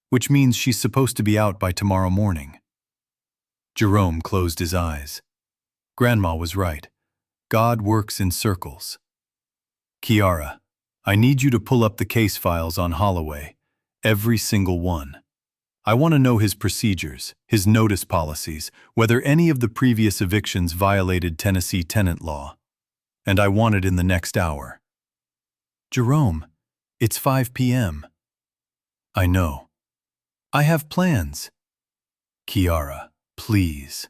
which means she's supposed to be out by tomorrow morning." Jerome closed his eyes. Grandma was right. God works in circles. "Kiara, I need you to pull up the case files on Holloway, every single one. I want to know his procedures, his notice policies, whether any of the previous evictions violated Tennessee tenant law. And I want it in the next hour." "Jerome, it's 5 p.m. "I know. I have plans." "Kiara, please."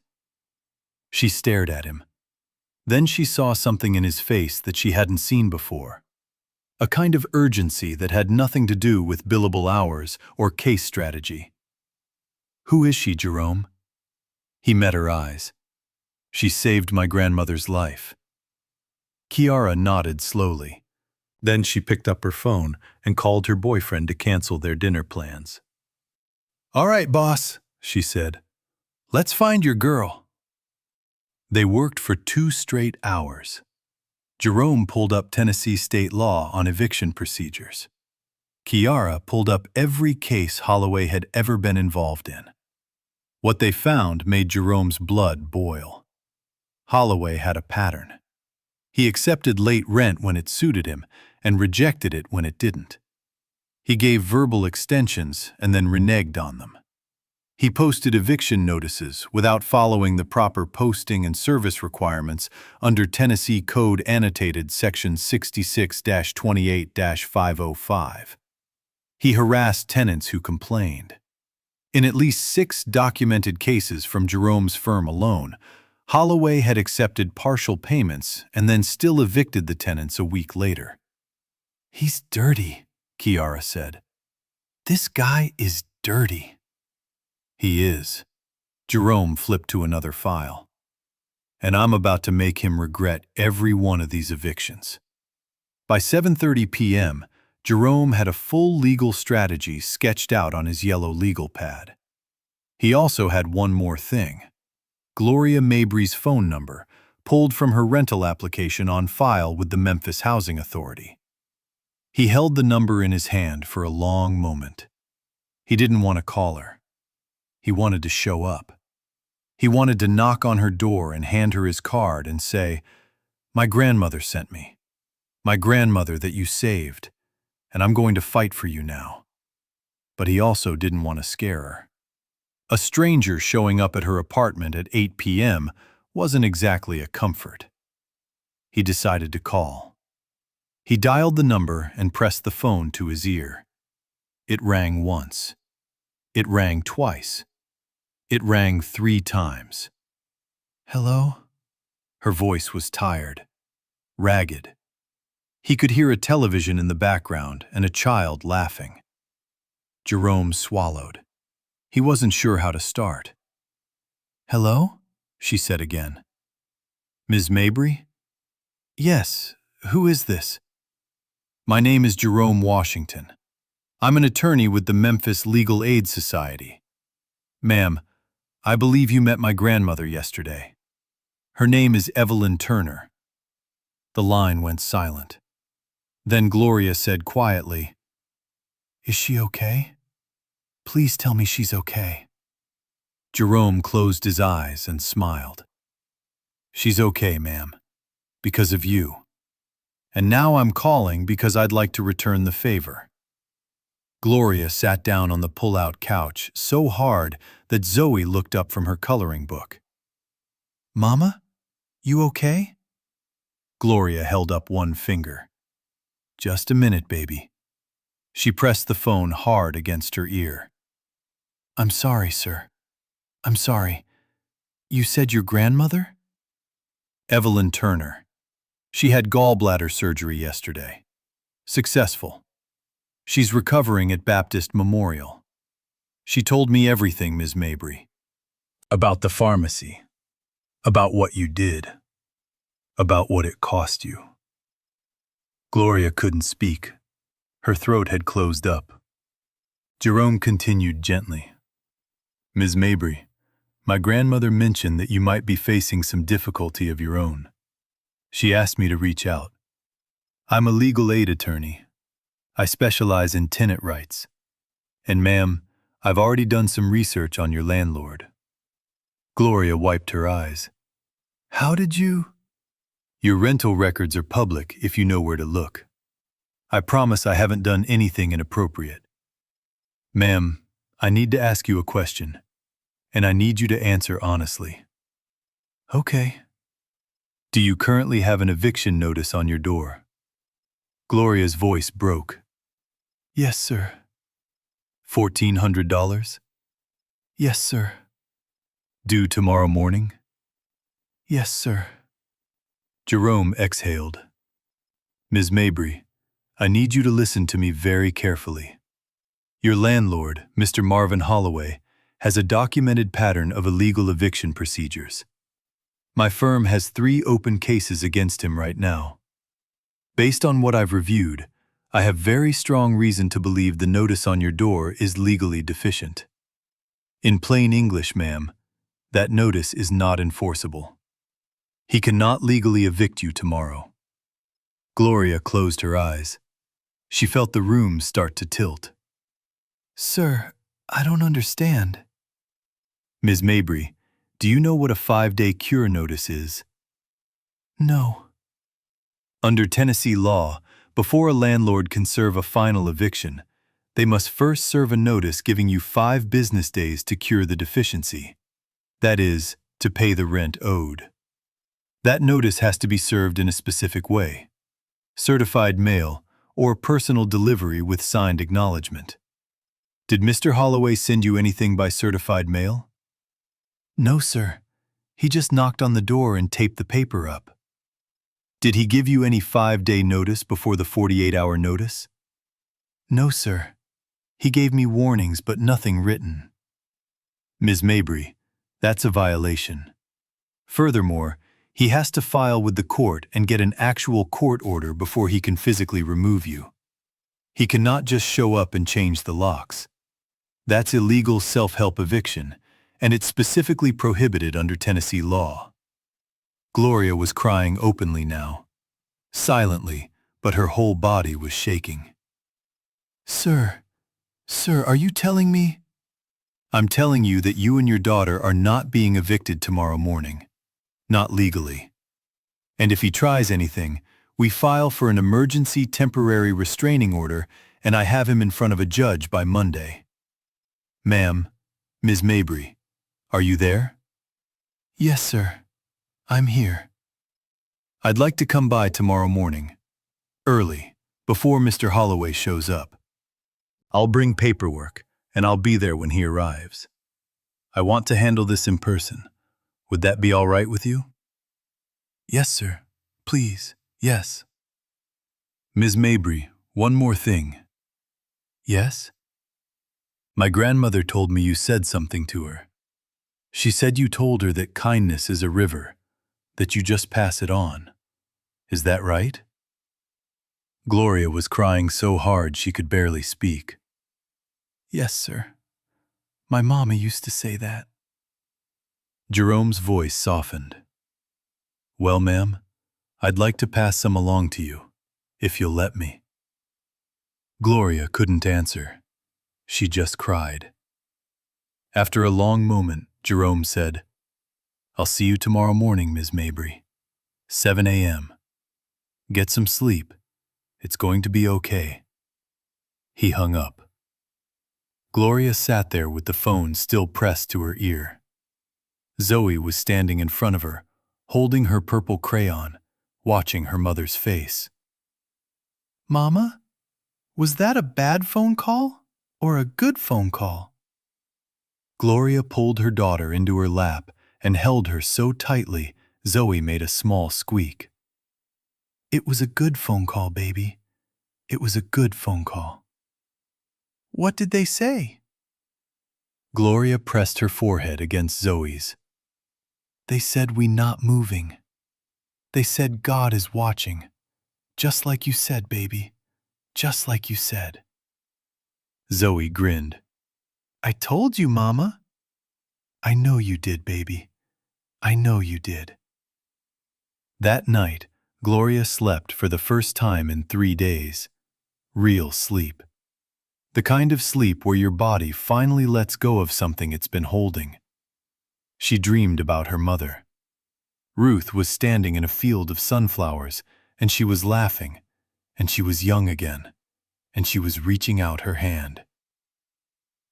She stared at him. Then she saw something in his face that she hadn't seen before. A kind of urgency that had nothing to do with billable hours or case strategy. "Who is she, Jerome?" He met her eyes. "She saved my grandmother's life." Kiara nodded slowly. Then she picked up her phone and called her boyfriend to cancel their dinner plans. "All right, boss," she said. "Let's find your girl." They worked for 2 straight hours. Jerome pulled up Tennessee state law on eviction procedures. Kiara pulled up every case Holloway had ever been involved in. What they found made Jerome's blood boil. Holloway had a pattern. He accepted late rent when it suited him and rejected it when it didn't. He gave verbal extensions and then reneged on them. He posted eviction notices without following the proper posting and service requirements under Tennessee Code Annotated Section 66-28-505. He harassed tenants who complained. In at least 6 documented cases from Jerome's firm alone, Holloway had accepted partial payments and then still evicted the tenants a week later. "He's dirty," Kiara said. "This guy is dirty." "He is." Jerome flipped to another file. "And I'm about to make him regret every one of these evictions." By 7:30 p.m., Jerome had a full legal strategy sketched out on his yellow legal pad. He also had one more thing: Gloria Mabry's phone number, pulled from her rental application on file with the Memphis Housing Authority. He held the number in his hand for a long moment. He didn't want to call her. He wanted to show up. He wanted to knock on her door and hand her his card and say, "My grandmother sent me. My grandmother that you saved, and I'm going to fight for you now." But he also didn't want to scare her. A stranger showing up at her apartment at 8 p.m. wasn't exactly a comfort. He decided to call. He dialed the number and pressed the phone to his ear. It rang once. It rang twice. It rang 3 times. "Hello?" Her voice was tired, ragged. He could hear a television in the background and a child laughing. Jerome swallowed. He wasn't sure how to start. "Hello?" she said again. "Ms. Mabry?" "Yes, who is this?" "My name is Jerome Washington. I'm an attorney with the Memphis Legal Aid Society. Ma'am, I believe you met my grandmother yesterday. Her name is Evelyn Turner." The line went silent. Then Gloria said quietly, "Is she okay? Please tell me she's okay." Jerome closed his eyes and smiled. "She's okay, ma'am, because of you. And now I'm calling because I'd like to return the favor." Gloria sat down on the pull-out couch so hard that Zoe looked up from her coloring book. "Mama, you okay?" Gloria held up one finger. "Just a minute, baby." She pressed the phone hard against her ear. "I'm sorry, sir. I'm sorry. You said your grandmother?" "Evelyn Turner. She had gallbladder surgery yesterday. Successful. She's recovering at Baptist Memorial. She told me everything, Ms. Mabry. About the pharmacy. About what you did. About what it cost you." Gloria couldn't speak. Her throat had closed up. Jerome continued gently. "Ms. Mabry, my grandmother mentioned that you might be facing some difficulty of your own. She asked me to reach out. I'm a legal aid attorney. I specialize in tenant rights. And ma'am, I've already done some research on your landlord." Gloria wiped her eyes. "How did you?" "Your rental records are public if you know where to look. I promise I haven't done anything inappropriate. Ma'am, I need to ask you a question, and I need you to answer honestly." "Okay." "Do you currently have an eviction notice on your door?" Gloria's voice broke. "Yes, sir." $1,400? "Yes, sir." "Due tomorrow morning?" "Yes, sir." Jerome exhaled. Ms. Mabry, I need you to listen to me very carefully. Your landlord, Mr. Marvin Holloway, has a documented pattern of illegal eviction procedures. My firm has 3 open cases against him right now. Based on what I've reviewed, I have very strong reason to believe the notice on your door is legally deficient. In plain English, ma'am, that notice is not enforceable. He cannot legally evict you tomorrow. Gloria closed her eyes. She felt the room start to tilt. Sir, I don't understand. Ms. Mabry, do you know what a 5-day cure notice is? No. Under Tennessee law, before a landlord can serve a final eviction, they must first serve a notice giving you 5 business days to cure the deficiency. That is, to pay the rent owed. That notice has to be served in a specific way. Certified mail or personal delivery with signed acknowledgement. Did Mr. Holloway send you anything by certified mail? No, sir. He just knocked on the door and taped the paper up. Did he give you any 5-day notice before the 48-hour notice? No, sir. He gave me warnings, but nothing written. Ms. Mabry, that's a violation. Furthermore, he has to file with the court and get an actual court order before he can physically remove you. He cannot just show up and change the locks. That's illegal self-help eviction, and it's specifically prohibited under Tennessee law. Gloria was crying openly now. Silently, but her whole body was shaking. Sir, are you telling me? I'm telling you that you and your daughter are not being evicted tomorrow morning. Not legally. And if he tries anything, we file for an emergency temporary restraining order and I have him in front of a judge by Monday. Ma'am, Ms. Mabry, are you there? Yes, sir. I'm here. I'd like to come by tomorrow morning, early, before Mr. Holloway shows up. I'll bring paperwork, and I'll be there when he arrives. I want to handle this in person. Would that be all right with you? Yes, sir. Please, yes. Ms. Mabry, one more thing. Yes? My grandmother told me you said something to her. She said you told her that kindness is a river, that you just pass it on. Is that right? Gloria was crying so hard she could barely speak. Yes, sir. My mama used to say that. Jerome's voice softened. Well, ma'am, I'd like to pass some along to you, if you'll let me. Gloria couldn't answer. She just cried. After a long moment, Jerome said, I'll see you tomorrow morning, Ms. Mabry. 7 a.m. Get some sleep. It's going to be okay. He hung up. Gloria sat there with the phone still pressed to her ear. Zoe was standing in front of her, holding her purple crayon, watching her mother's face. Mama, was that a bad phone call or a good phone call? Gloria pulled her daughter into her lap and held her so tightly Zoe made a small squeak. It was a good phone call, baby. It was a good phone call. What did they say? Gloria pressed her forehead against Zoe's. They said we not moving. They said God is watching. Just like you said, baby. Just like you said. Zoe grinned. I told you, Mama. I know you did, baby. I know you did. That night, Gloria slept for the first time in 3 days. Real sleep. The kind of sleep where your body finally lets go of something it's been holding. She dreamed about her mother. Ruth was standing in a field of sunflowers, and she was laughing, and she was young again, and she was reaching out her hand.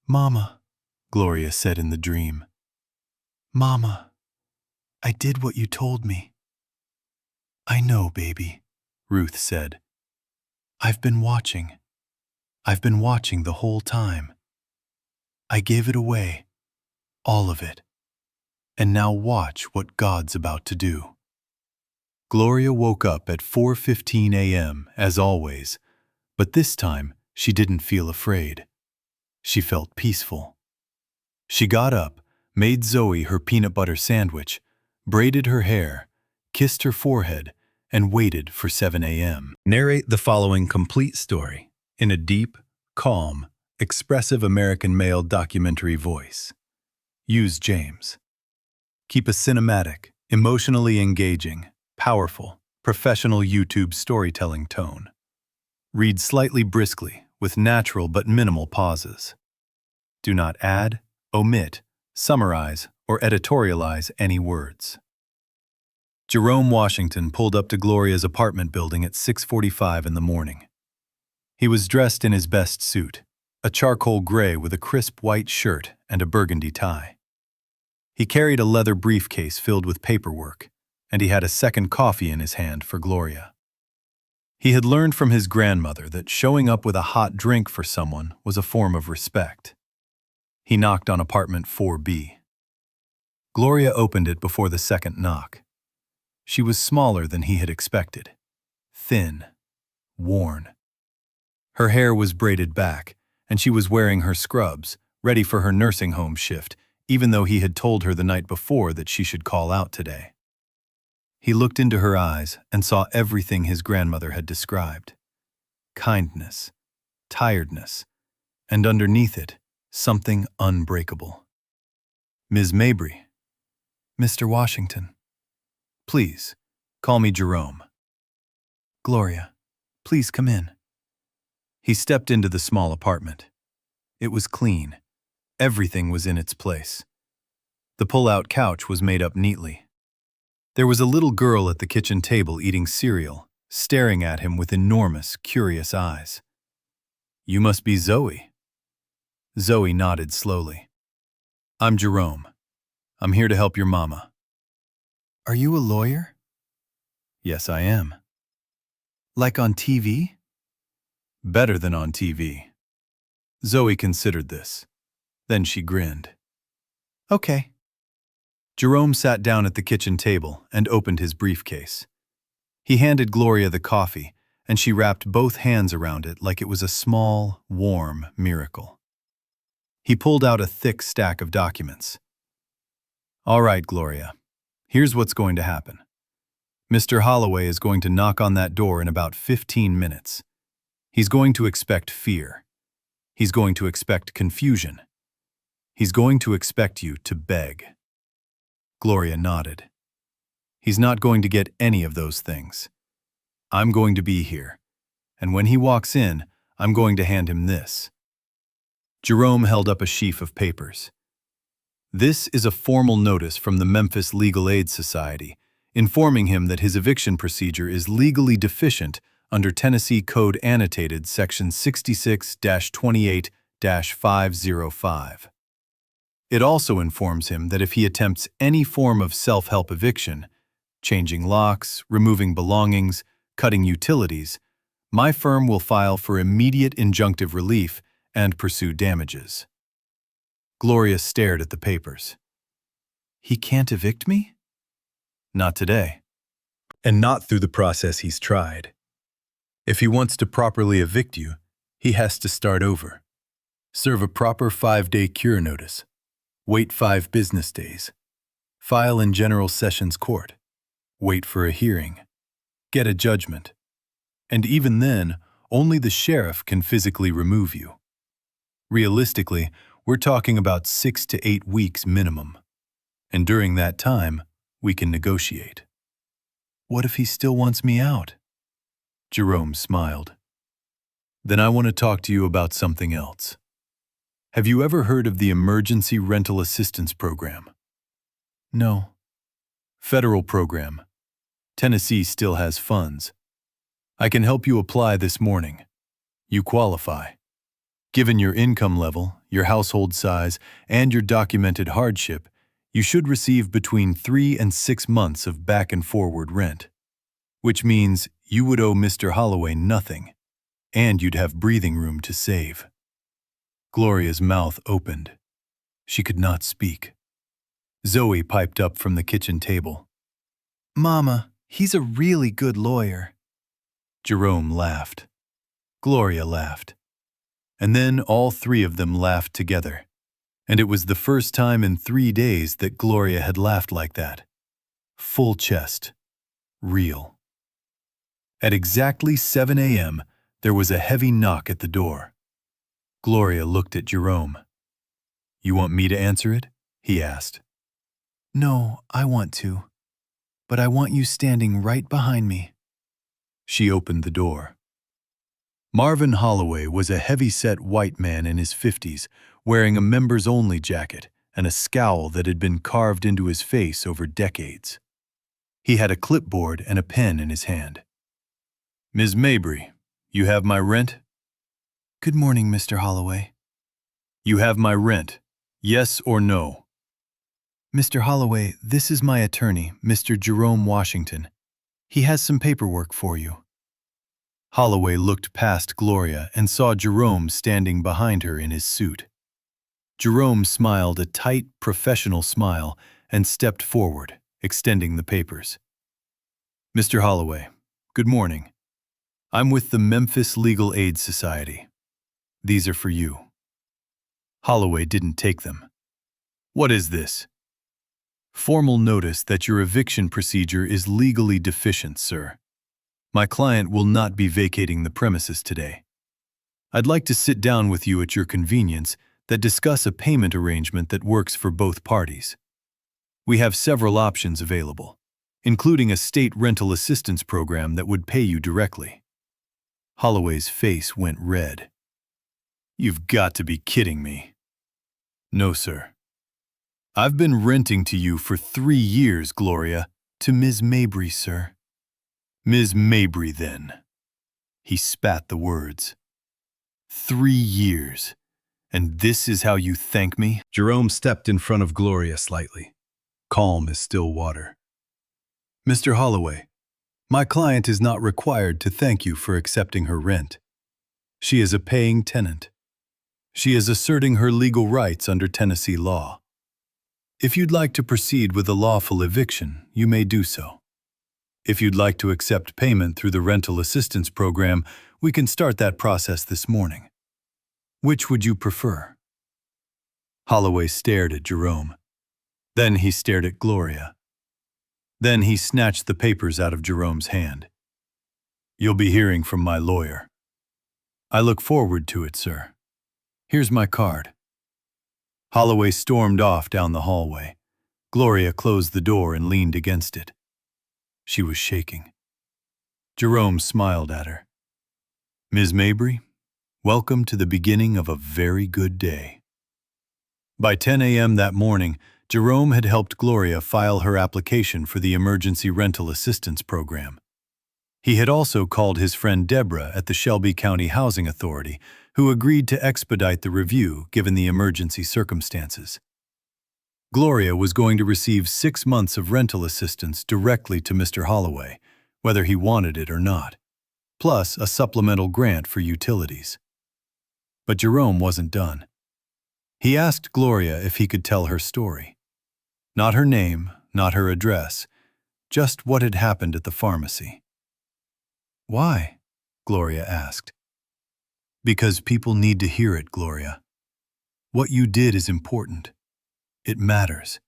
Mama, Gloria said in the dream. Mama, I did what you told me. I know, baby, Ruth said. I've been watching. I've been watching the whole time. I gave it away, all of it. And now watch what God's about to do. Gloria woke up at 4:15 a.m., as always, but this time she didn't feel afraid. She felt peaceful. She got up, made Zoe her peanut butter sandwich, braided her hair, kissed her forehead, and waited for 7 a.m. Narrate the following complete story in a deep, calm, expressive American male documentary voice. Use James. Keep a cinematic, emotionally engaging, powerful, professional YouTube storytelling tone. Read slightly briskly, with natural but minimal pauses. Do not add, omit, summarize, or editorialize any words. Jerome Washington pulled up to Gloria's apartment building at 6:45 in the morning. He was dressed in his best suit, a charcoal gray with a crisp white shirt and a burgundy tie. He carried a leather briefcase filled with paperwork, and he had a second coffee in his hand for Gloria. He had learned from his grandmother that showing up with a hot drink for someone was a form of respect. He knocked on apartment 4B. Gloria opened it before the second knock. She was smaller than he had expected. Thin, worn. Her hair was braided back, and she was wearing her scrubs, ready for her nursing home shift, even though he had told her the night before that she should call out today. He looked into her eyes and saw everything his grandmother had described. Kindness, tiredness, and underneath it, something unbreakable. Ms. Mabry. Mr. Washington. Please, call me Jerome. Gloria, please come in. He stepped into the small apartment. It was clean. Everything was in its place. The pull-out couch was made up neatly. There was a little girl at the kitchen table eating cereal, staring at him with enormous, curious eyes. You must be Zoe. Zoe nodded slowly. I'm Jerome. I'm here to help your mama. Are you a lawyer? Yes, I am. Like on TV? Better than on TV. Zoe considered this. Then she grinned. Okay. Jerome sat down at the kitchen table and opened his briefcase. He handed Gloria the coffee, and she wrapped both hands around it like it was a small, warm miracle. He pulled out a thick stack of documents. All right, Gloria. Here's what's going to happen. Mr. Holloway is going to knock on that door in about 15 minutes. He's going to expect fear. He's going to expect confusion. He's going to expect you to beg. Gloria nodded. He's not going to get any of those things. I'm going to be here, and when he walks in, I'm going to hand him this. Jerome held up a sheaf of papers. This is a formal notice from the Memphis Legal Aid Society, informing him that his eviction procedure is legally deficient under Tennessee Code Annotated Section 66-28-505. It also informs him that if he attempts any form of self-help eviction, changing locks, removing belongings, cutting utilities, my firm will file for immediate injunctive relief and pursue damages. Gloria stared at the papers. He can't evict me? Not today. And not through the process he's tried. If he wants to properly evict you, he has to start over. Serve a proper 5-day cure notice. Wait 5 business days. File in General Sessions Court. Wait for a hearing. Get a judgment. And even then, only the sheriff can physically remove you. Realistically, we're talking about 6 to 8 weeks minimum. And during that time, we can negotiate. What if he still wants me out? Jerome smiled. Then I want to talk to you about something else. Have you ever heard of the Emergency Rental Assistance Program? No. Federal program. Tennessee still has funds. I can help you apply this morning. You qualify. Given your income level, your household size, and your documented hardship, you should receive between 3 and 6 months of back and forward rent, which means you would owe Mr. Holloway nothing, and you'd have breathing room to save. Gloria's mouth opened. She could not speak. Zoe piped up from the kitchen table. Mama, He's a really good lawyer. Jerome laughed. Gloria laughed. And then all three of them laughed together. And it was the first time in 3 days that Gloria had laughed like that. Full chest. Real. At exactly 7 a.m., there was a heavy knock at the door. Gloria looked at Jerome. "You want me to answer it?" he asked. "No, I want to. But I want you standing right behind me." She opened the door. Marvin Holloway was a heavy-set white man in his 50s, wearing a members-only jacket and a scowl that had been carved into his face over decades. He had a clipboard and a pen in his hand. "Ms. Mabry, you have my rent?" "Good morning, Mr. Holloway." "You have my rent, yes or no?" "Mr. Holloway, this is my attorney, Mr. Jerome Washington. He has some paperwork for you." Holloway looked past Gloria and saw Jerome standing behind her in his suit. Jerome smiled a tight, professional smile and stepped forward, extending the papers. "Mr. Holloway, good morning. I'm with the Memphis Legal Aid Society. These are for you." Holloway didn't take them. "What is this?" "Formal notice that your eviction procedure is legally deficient, sir. My client will not be vacating the premises today. I'd like to sit down with you at your convenience that discuss a payment arrangement that works for both parties. We have several options available, including a state rental assistance program that would pay you directly." Holloway's face went red. "You've got to be kidding me." "No, sir. I've been renting to you for 3 years, Gloria." "To Ms. Mabry, sir." "Ms. Mabry, then." He spat the words. 3 years. And this is how you thank me? Jerome stepped in front of Gloria slightly, calm as still water. "Mr. Holloway, my client is not required to thank you for accepting her rent. She is a paying tenant. She is asserting her legal rights under Tennessee law. If you'd like to proceed with a lawful eviction, you may do so. If you'd like to accept payment through the rental assistance program, we can start that process this morning. Which would you prefer?" Holloway stared at Jerome. Then he stared at Gloria. Then he snatched the papers out of Jerome's hand. "You'll be hearing from my lawyer." "I look forward to it, sir. Here's my card." Holloway stormed off down the hallway. Gloria closed the door and leaned against it. She was shaking. Jerome smiled at her. "Ms. Mabry, welcome to the beginning of a very good day." By 10 a.m. that morning, Jerome had helped Gloria file her application for the Emergency Rental Assistance Program. He had also called his friend Deborah at the Shelby County Housing Authority, who agreed to expedite the review given the emergency circumstances. Gloria was going to receive 6 months of rental assistance directly to Mr. Holloway, whether he wanted it or not, plus a supplemental grant for utilities. But Jerome wasn't done. He asked Gloria if he could tell her story. Not her name, not her address, just what had happened at the pharmacy. "Why?" Gloria asked. "Because people need to hear it, Gloria. What you did is important. It matters.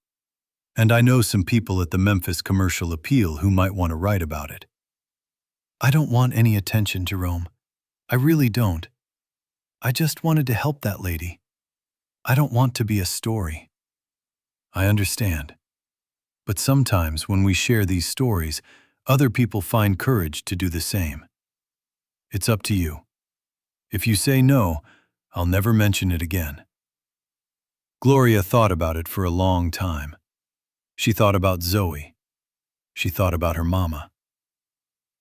And I know some people at the Memphis Commercial Appeal who might want to write about it." "I don't want any attention, Jerome. I really don't. I just wanted to help that lady. I don't want to be a story." "I understand. But sometimes when we share these stories, other people find courage to do the same. It's up to you. If you say no, I'll never mention it again." Gloria thought about it for a long time. She thought about Zoe. She thought about her mama.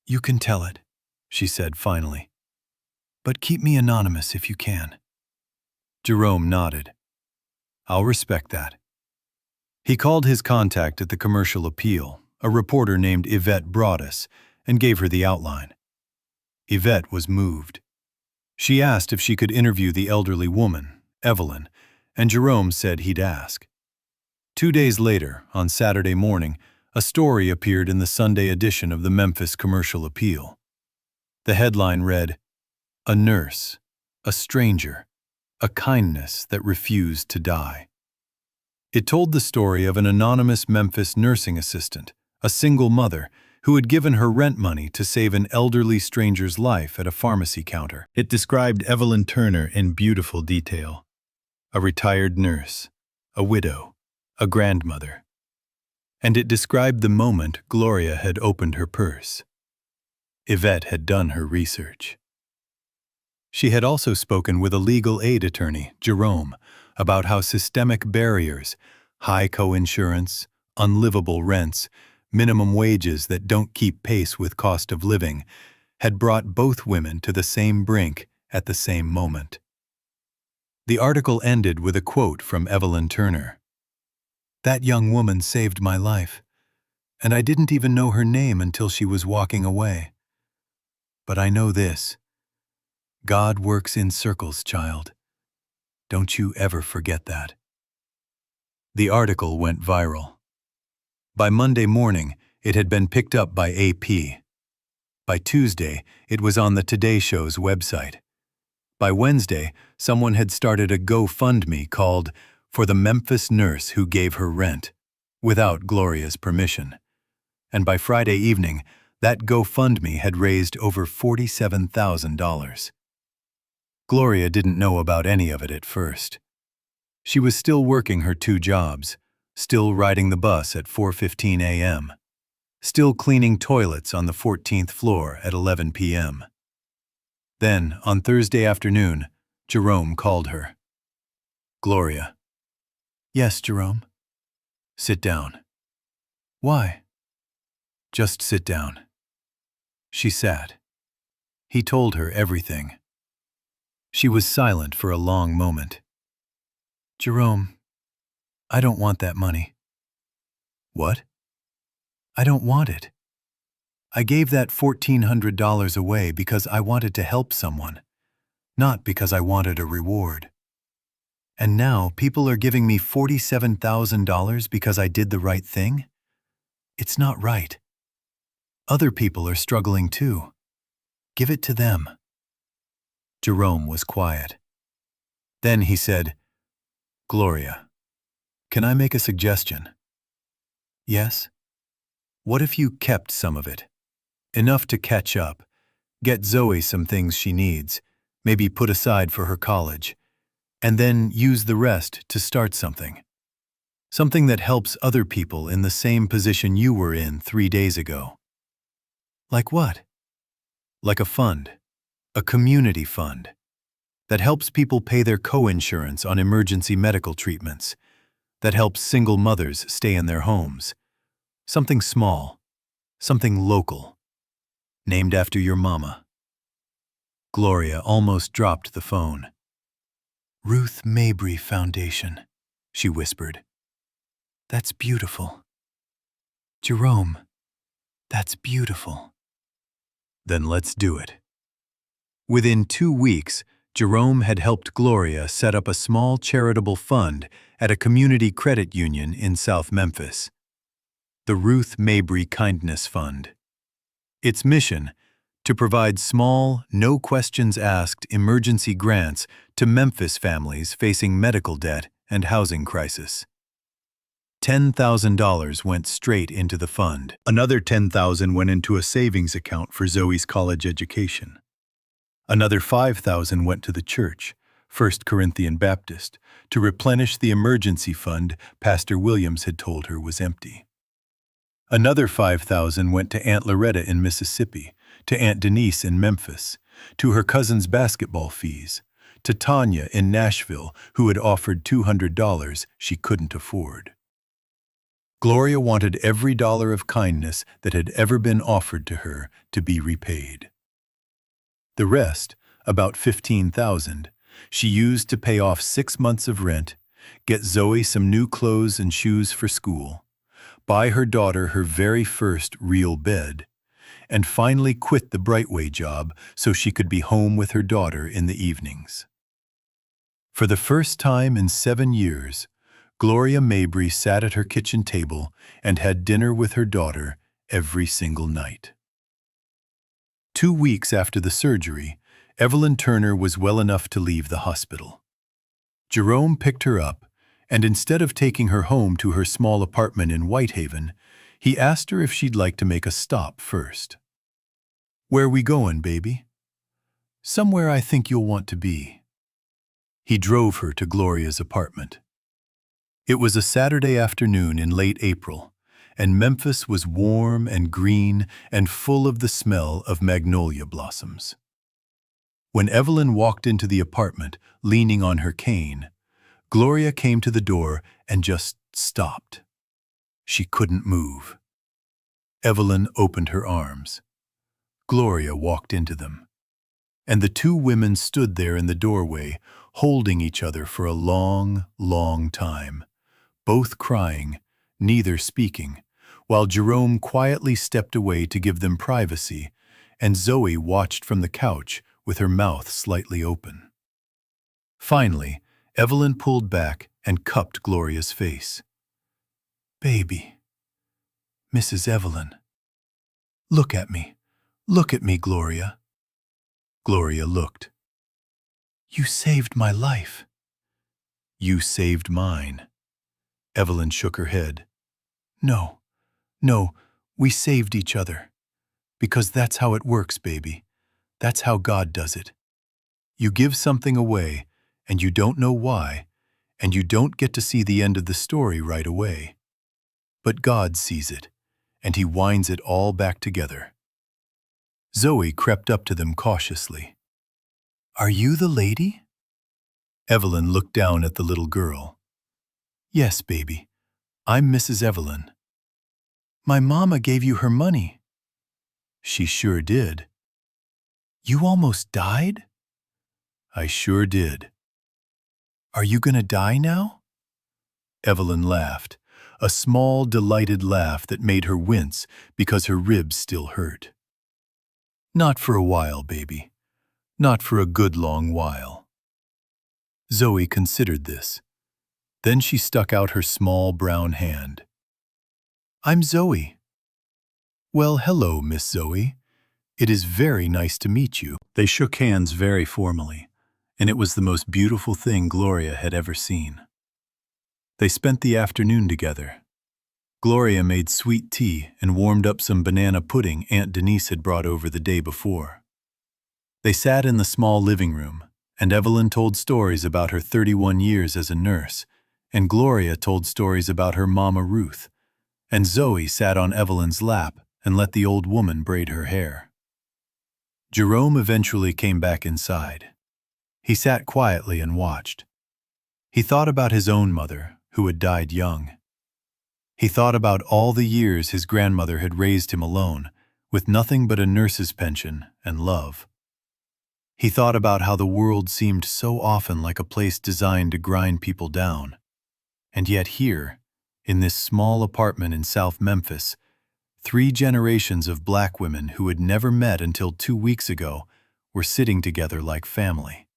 "You can tell it," she said finally. "But keep me anonymous if you can." Jerome nodded. "I'll respect that." He called his contact at the Commercial Appeal, a reporter named Yvette Broadus, and gave her the outline. Yvette was moved. She asked if she could interview the elderly woman, Evelyn, and Jerome said he'd ask. 2 days later, on Saturday morning, A story appeared in the Sunday edition of the Memphis Commercial Appeal. The headline read, "A nurse, a stranger, a kindness that refused to die." It told the story of an anonymous Memphis nursing assistant, a single mother, who had given her rent money to save an elderly stranger's life at a pharmacy counter. It described Evelyn Turner in beautiful detail. A retired nurse, a widow, a grandmother. And it described the moment Gloria had opened her purse. Yvette had done her research. She had also spoken with a legal aid attorney, Jerome, about how systemic barriers, high co-insurance, unlivable rents, minimum wages that don't keep pace with cost of living, had brought both women to the same brink at the same moment. The article ended with a quote from Evelyn Turner. "That young woman saved my life, and I didn't even know her name until she was walking away. But I know this: God works in circles, child. Don't you ever forget that." The article went viral. By Monday morning, it had been picked up by AP. By Tuesday, it was on the Today Show's website. By Wednesday, someone had started a GoFundMe called "For the Memphis Nurse Who Gave Her Rent," without Gloria's permission. And by Friday evening, that GoFundMe had raised over $47,000. Gloria didn't know about any of it at first. She was still working her 2 jobs, still riding the bus at 4:15 a.m., still cleaning toilets on the 14th floor at 11 p.m. Then, on Thursday afternoon, Jerome called her. "Gloria." "Yes, Jerome." "Sit down." "Why?" "Just sit down." She sat. He told her everything. She was silent for a long moment. "Jerome, I don't want that money." "What?" "I don't want it. I gave that $1,400 away because I wanted to help someone, not because I wanted a reward. And now people are giving me $47,000 because I did the right thing? It's not right. Other people are struggling too. Give it to them." Jerome was quiet. Then he said, "Gloria, can I make a suggestion?" "Yes." "What if you kept some of it? Enough to catch up, get Zoe some things she needs, maybe put aside for her college, and then use the rest to start something. Something that helps other people in the same position you were in 3 days ago." "Like what?" "Like a fund, a community fund, that helps people pay their co-insurance on emergency medical treatments, that helps single mothers stay in their homes. Something small, something local, named after your mama." Gloria almost dropped the phone. "Ruth Mabry Foundation," she whispered. "That's beautiful. Jerome, that's beautiful." "Then let's do it." Within 2 weeks, Jerome had helped Gloria set up a small charitable fund at a community credit union in South Memphis, the Ruth Mabry Kindness Fund. Its mission: to provide small, no-questions-asked emergency grants to Memphis families facing medical debt and housing crisis. $10,000 went straight into the fund. Another $10,000 went into a savings account for Zoe's college education. Another $5,000 went to the church, First Corinthian Baptist, to replenish the emergency fund Pastor Williams had told her was empty. Another $5,000 went to Aunt Loretta in Mississippi, to Aunt Denise in Memphis, to her cousin's basketball fees, to Tanya in Nashville, who had offered $200 she couldn't afford. Gloria wanted every dollar of kindness that had ever been offered to her to be repaid. The rest, about $15,000, she used to pay off 6 months of rent, get Zoe some new clothes and shoes for school, buy her daughter her very first real bed, and finally quit the Brightway job so she could be home with her daughter in the evenings. For the first time in 7 years, Gloria Mabry sat at her kitchen table and had dinner with her daughter every single night. 2 weeks after the surgery, Evelyn Turner was well enough to leave the hospital. Jerome picked her up, and instead of taking her home to her small apartment in Whitehaven, he asked her if she'd like to make a stop first. "Where we going, baby?" "Somewhere I think you'll want to be." He drove her to Gloria's apartment. It was a Saturday afternoon in late April, and Memphis was warm and green and full of the smell of magnolia blossoms. When Evelyn walked into the apartment, leaning on her cane, Gloria came to the door and just stopped. She couldn't move. Evelyn opened her arms. Gloria walked into them, and the two women stood there in the doorway, holding each other for a long, long time, both crying, neither speaking, while Jerome quietly stepped away to give them privacy, and Zoe watched from the couch with her mouth slightly open. Finally, Evelyn pulled back and cupped Gloria's face. "Baby, Mrs. Evelyn. Look at me. Look at me, Gloria." Gloria looked. "You saved my life." "You saved mine." Evelyn shook her head. No, we saved each other. Because that's how it works, baby. That's how God does it. You give something away, and you don't know why, and you don't get to see the end of the story right away. But God sees it, and He winds it all back together. Zoe crept up to them cautiously. "Are you the lady?" Evelyn looked down at the little girl. "Yes, baby. I'm Mrs. Evelyn." "My mama gave you her money." "She sure did." "You almost died?" "I sure did." "Are you gonna die now?" Evelyn laughed, a small, delighted laugh that made her wince because her ribs still hurt. "Not for a while, baby. Not for a good long while." Zoe considered this. Then she stuck out her small brown hand. "I'm Zoe." "Well, hello, Miss Zoe. It is very nice to meet you." They shook hands very formally, and it was the most beautiful thing Gloria had ever seen. They spent the afternoon together. Gloria made sweet tea and warmed up some banana pudding Aunt Denise had brought over the day before. They sat in the small living room, and Evelyn told stories about her 31 years as a nurse, and Gloria told stories about her Mama Ruth, and Zoe sat on Evelyn's lap and let the old woman braid her hair. Jerome eventually came back inside. He sat quietly and watched. He thought about his own mother, who had died young. He thought about all the years his grandmother had raised him alone, with nothing but a nurse's pension and love. He thought about how the world seemed so often like a place designed to grind people down. And yet here, in this small apartment in South Memphis, 3 generations of black women who had never met until 2 weeks ago were sitting together like family.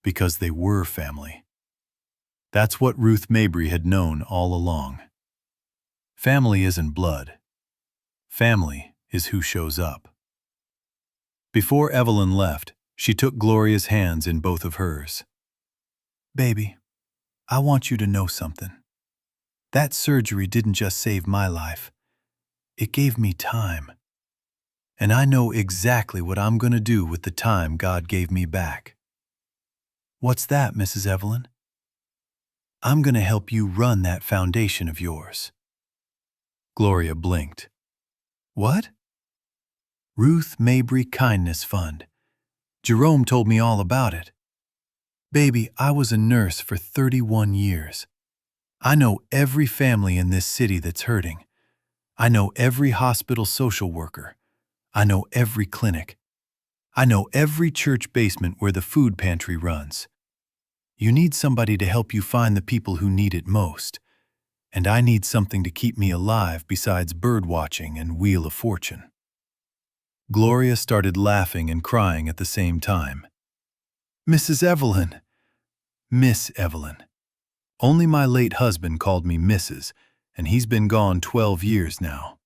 Because they were family. That's what Ruth Mabry had known all along. Family isn't blood. Family is who shows up. Before Evelyn left, she took Gloria's hands in both of hers. "Baby, I want you to know something. That surgery didn't just save my life. It gave me time. And I know exactly what I'm going to do with the time God gave me back." "What's that, Mrs. Evelyn?" "I'm going to help you run that foundation of yours." Gloria blinked. "What?" "Ruth Mabry Kindness Fund. Jerome told me all about it. Baby, I was a nurse for 31 years. I know every family in this city that's hurting. I know every hospital social worker. I know every clinic. I know every church basement where the food pantry runs. You need somebody to help you find the people who need it most. And I need something to keep me alive besides bird watching and Wheel of Fortune." Gloria started laughing and crying at the same time. "Mrs. Evelyn! Miss Evelyn! Only my late husband called me Mrs., and he's been gone 12 years now."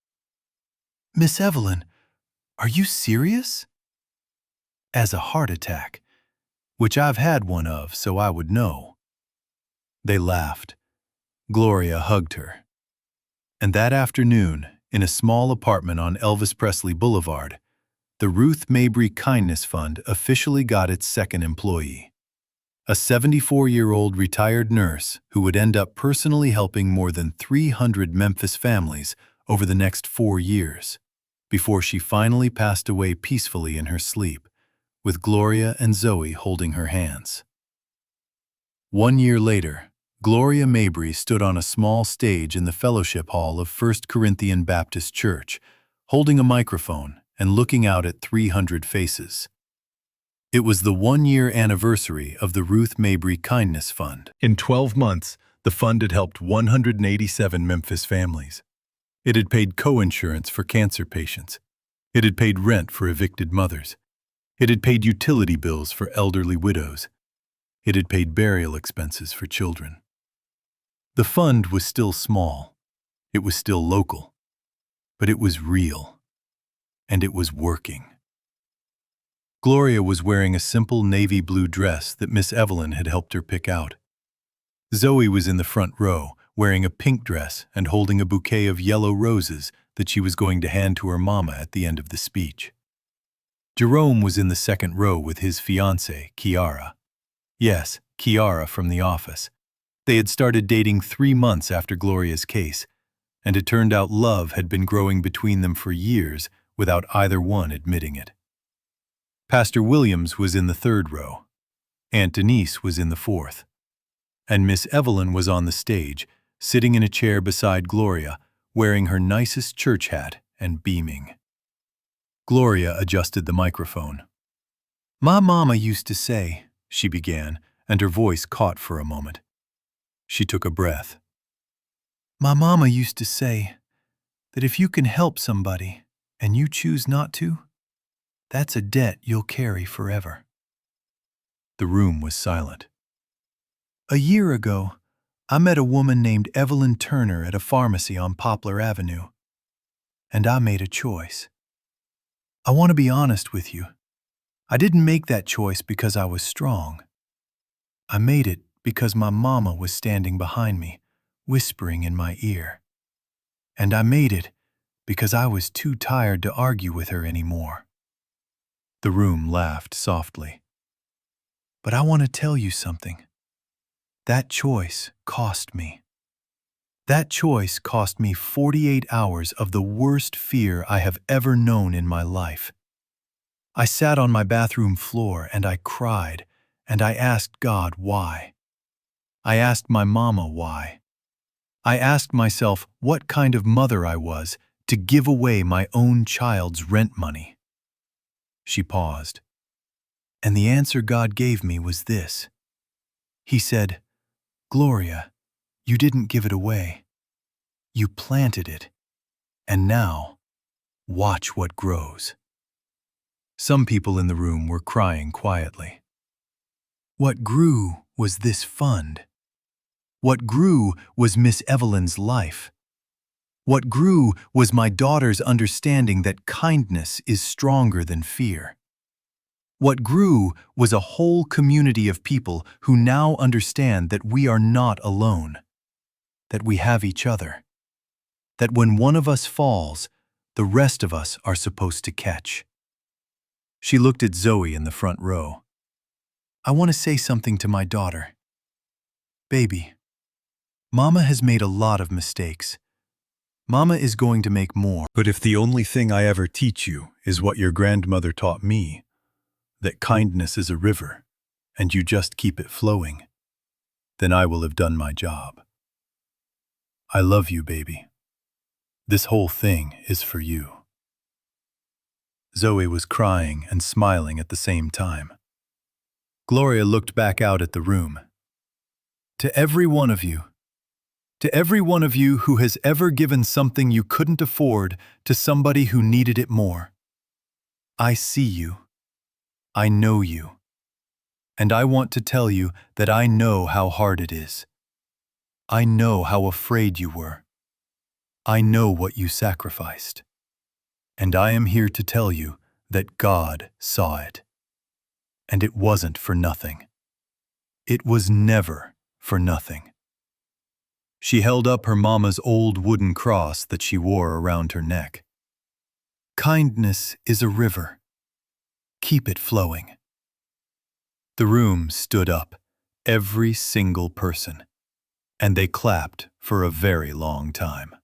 "Miss Evelyn, are you serious?" "As a heart attack, which I've had one of, so I would know." They laughed. Gloria hugged her. And that afternoon, in a small apartment on Elvis Presley Boulevard, the Ruth Mabry Kindness Fund officially got its second employee. A 74-year-old retired nurse who would end up personally helping more than 300 Memphis families over the next 4 years, before she finally passed away peacefully in her sleep, with Gloria and Zoe holding her hands. 1 year later, Gloria Mabry stood on a small stage in the fellowship hall of First Corinthian Baptist Church, holding a microphone and looking out at 300 faces. It was the 1-year anniversary of the Ruth Mabry Kindness Fund. In 12 months, the fund had helped 187 Memphis families. It had paid co-insurance for cancer patients. It had paid rent for evicted mothers. It had paid utility bills for elderly widows. It had paid burial expenses for children. The fund was still small. It was still local. But it was real. And it was working. Gloria was wearing a simple navy blue dress that Miss Evelyn had helped her pick out. Zoe was in the front row, wearing a pink dress and holding a bouquet of yellow roses that she was going to hand to her mama at the end of the speech. Jerome was in the second row with his fiancée, Kiara. Yes, Kiara from the office. They had started dating 3 months after Gloria's case, and it turned out love had been growing between them for years without either one admitting it. Pastor Williams was in the third row. Aunt Denise was in the fourth. And Miss Evelyn was on the stage, sitting in a chair beside Gloria, wearing her nicest church hat and beaming. Gloria adjusted the microphone. "My mama used to say," she began, and her voice caught for a moment. She took a breath. "My mama used to say that if you can help somebody and you choose not to, that's a debt you'll carry forever." The room was silent. "A year ago, I met a woman named Evelyn Turner at a pharmacy on Poplar Avenue, and I made a choice. I want to be honest with you. I didn't make that choice because I was strong. I made it because my mama was standing behind me, whispering in my ear. And I made it because I was too tired to argue with her anymore." The room laughed softly. "But I want to tell you something. That choice cost me. That choice cost me 48 hours of the worst fear I have ever known in my life. I sat on my bathroom floor and I cried, and I asked God why. I asked my mama why. I asked myself what kind of mother I was to give away my own child's rent money." She paused. "And the answer God gave me was this. He said, 'Gloria, you didn't give it away. You planted it. And now, watch what grows.'" Some people in the room were crying quietly. What grew was this fund. What grew was Miss Evelyn's life. What grew was my daughter's understanding that kindness is stronger than fear. What grew was a whole community of people who now understand that we are not alone, that we have each other, that when one of us falls, the rest of us are supposed to catch. She looked at Zoe in the front row. "I want to say something to my daughter. Baby, Mama has made a lot of mistakes. Mama is going to make more. But if the only thing I ever teach you is what your grandmother taught me, that kindness is a river, and you just keep it flowing, then I will have done my job. I love you, baby. This whole thing is for you." Zoe was crying and smiling at the same time. Gloria looked back out at the room. "To every one of you, to every one of you who has ever given something you couldn't afford to somebody who needed it more, I see you. I know you. And I want to tell you that I know how hard it is. I know how afraid you were. I know what you sacrificed. And I am here to tell you that God saw it. And it wasn't for nothing. It was never for nothing. She held up her mama's old wooden cross that she wore around her neck. Kindness is a river. Keep it flowing. The room stood up, every single person, and they clapped for a very long time.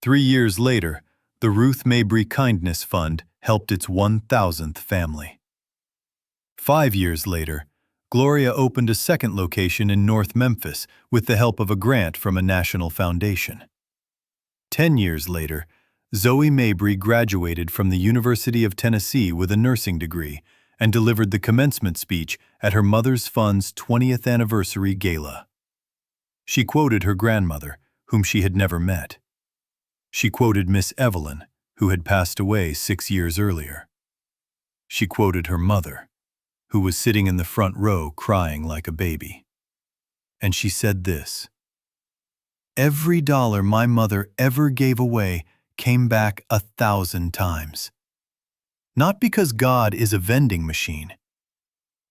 3 years later, the Ruth Mabry Kindness Fund helped its 1,000th family. 5 years later, Gloria opened a second location in North Memphis with the help of a grant from a national foundation. 10 years later, Zoe Mabry graduated from the University of Tennessee with a nursing degree and delivered the commencement speech at her mother's fund's 20th anniversary gala. She quoted her grandmother, whom she had never met. She quoted Miss Evelyn, who had passed away 6 years earlier. She quoted her mother, who was sitting in the front row crying like a baby. And she said this: "Every dollar my mother ever gave away came back 1,000 times. Not because God is a vending machine,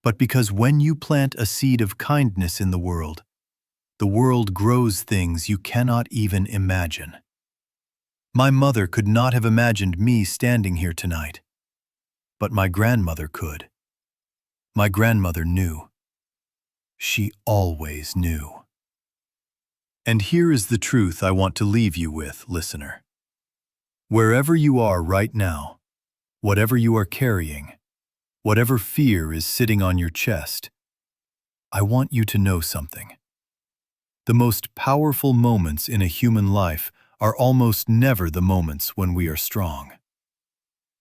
but because when you plant a seed of kindness in the world grows things you cannot even imagine." My mother could not have imagined me standing here tonight, but my grandmother could. My grandmother knew. She always knew. And here is the truth I want to leave you with, listener. Wherever you are right now, whatever you are carrying, whatever fear is sitting on your chest, I want you to know something. The most powerful moments in a human life are almost never the moments when we are strong.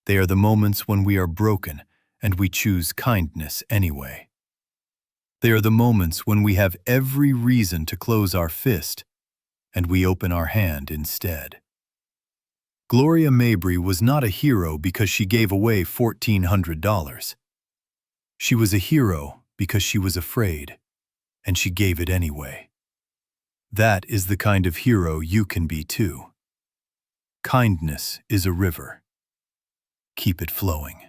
They are the moments when we are broken and we choose kindness anyway. They are the moments when we have every reason to close our fist and we open our hand instead. Gloria Mabry was not a hero because she gave away $1,400. She was a hero because she was afraid, and she gave it anyway. That is the kind of hero you can be too. Kindness is a river. Keep it flowing.